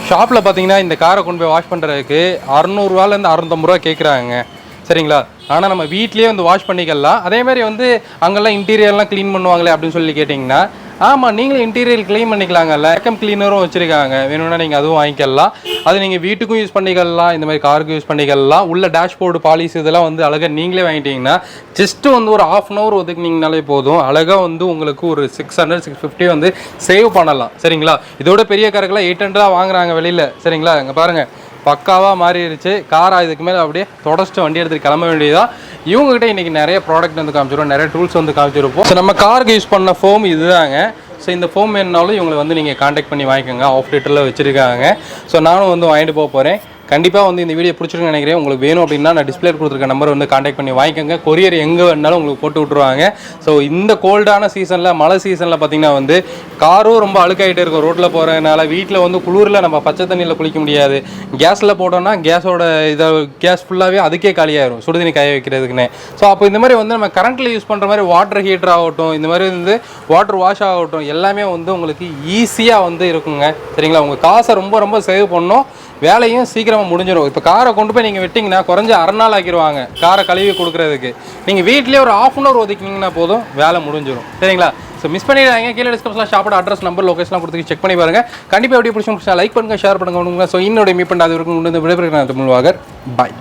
ஷாப்பில் பார்த்தீங்கன்னா இந்த காரை கொண்டு போய் வாஷ் பண்ணுறதுக்கு 600 650 ரூபா கேட்குறாங்க, சரிங்களா? ஆனால் நம்ம வீட்லேயே வந்து வாஷ் பண்ணிக்கலாம். அதேமாதிரி வந்து அங்கெல்லாம் இன்டீரியர்லாம் க்ளீன் பண்ணுவாங்களே அப்படின்னு சொல்லி கேட்டிங்கன்னா ஆமாம், நீங்களும் இன்டீரியர் க்ளீன் பண்ணிக்கலாங்க. வேக்கம் கிளீனரும் வச்சுருக்காங்க, வேணும்னா நீங்கள் அதுவும் வாங்கிக்கலாம். அது நீங்கள் வீட்டுக்கும் யூஸ் பண்ணிக்கலாம், இந்த மாதிரி காருக்கு யூஸ் பண்ணிக்கலாம். உள்ள டேஷ்போர்டு பாலிஸ் இதெல்லாம் வந்து அழகாக நீங்களே வாங்கிட்டீங்கன்னா ஜஸ்ட்டு வந்து ஒரு ½ hour ஒதுக்குனீங்கனாலே போதும். அழகாக வந்து உங்களுக்கு ஒரு 600-650 வந்து சேவ் பண்ணலாம். சரிங்களா? இதோட பெரிய காருக்கெல்லாம் 800 வாங்குறாங்க வெளியில். சரிங்களா? இங்கே பாருங்கள், பக்காவாக மாறிடுச்சு. காரை இதுக்கு மேலே அப்படியே தொடச்சிட்டு வண்டி எடுத்துகிட்டு கிளம்ப வேண்டியதான். இவங்ககிட்ட இன்றைக்கி நிறைய ப்ராடக்ட் வந்து காமிச்சிருவோம், நிறைய டூல்ஸ் வந்து காமிச்சிருப்போம். ஸோ நம்ம காருக்கு யூஸ் பண்ண ஃபோம் இதுதாங்க. ஸோ இந்த ஃபோம் வேணுனாலும் இவங்களை வந்து நீங்கள் காண்டாக்ட் பண்ணி வாங்கிக்கோங்க. ஆஃப் லிட்டரில் வச்சுருக்காங்க. ஸோ நானும் வந்து வாங்கிட்டு போகிறேன். கண்டிப்பாக வந்து இந்த வீடியோ பிடிச்சிருக்குன்னு நினைக்கிறேன். உங்களுக்கு வேணும் அப்படின்னா நான் டிஸ்பிளே கொடுத்துருக்க நம்பர் வந்து காண்டாக்ட் பண்ணி வாங்கிக்கோங்க. கொரியர் எங்கே வேணாலும் உங்களுக்கு போட்டு விட்ருவாங்க. ஸோ இந்த கோல்டான சீசனில், மழை சீசனில் பார்த்திங்கன்னா வந்து காரும் ரொம்ப அழுக்காகிட்டே இருக்கும். ரோட்டில் போகிறதுனால வீட்டில் வந்து குளிரில் நம்ம பச்சை தண்ணியில் குளிக்க முடியாது. கேஸில் போட்டோம்னா கேஸ் ஃபுல்லாகவே அதுக்கே காலியாகிடும், சுடுதண்ணி காய வைக்கிறதுக்குன்னு. ஸோ அப்போ இந்த மாதிரி வந்து நம்ம கரண்ட்டில் யூஸ் பண்ணுற மாதிரி வாட்டர் ஹீட்டர் ஆகட்டும், இந்த மாதிரி வந்து வாட்டர் வாஷ் ஆகட்டும், எல்லாமே வந்து உங்களுக்கு ஈஸியாக வந்து இருக்குங்க. சரிங்களா? உங்கள் காசை ரொம்ப ரொம்ப சேவ் பண்ணணும், வேலையும் சீக்கிரமாக முடிஞ்சிடும். இப்போ காரை கொண்டு போய் நீங்கள் விட்டிங்கன்னா குறைஞ்ச 1/2 நாள் ஆக்கிடுவாங்க காரை கழுவி கொடுக்குறதுக்கு. நீங்கள் வீட்டிலே ஒரு ½ hour ஒதுக்கினீங்கன்னா போதும், வேலை முடிஞ்சிடும். சரிங்களா? ஸோ மிஸ் பண்ணிடுறாங்க. கீழே டிஸ்கிரிப்ஷனில் ஷாப்போட அட்ரஸ், நம்பர், லொகேஷன்லாம் கொடுத்து செக் பண்ணி பாருங்கள். கண்டிப்பாக எப்படி பிடிச்சி லைக் பண்ணுங்கள், ஷேர் பண்ணுங்கள். ஸோ இன்னொரு மீட் பண்ணாத இருக்கும் விடைபெறுகிறேன் தமிழ் வாகர். பாய்.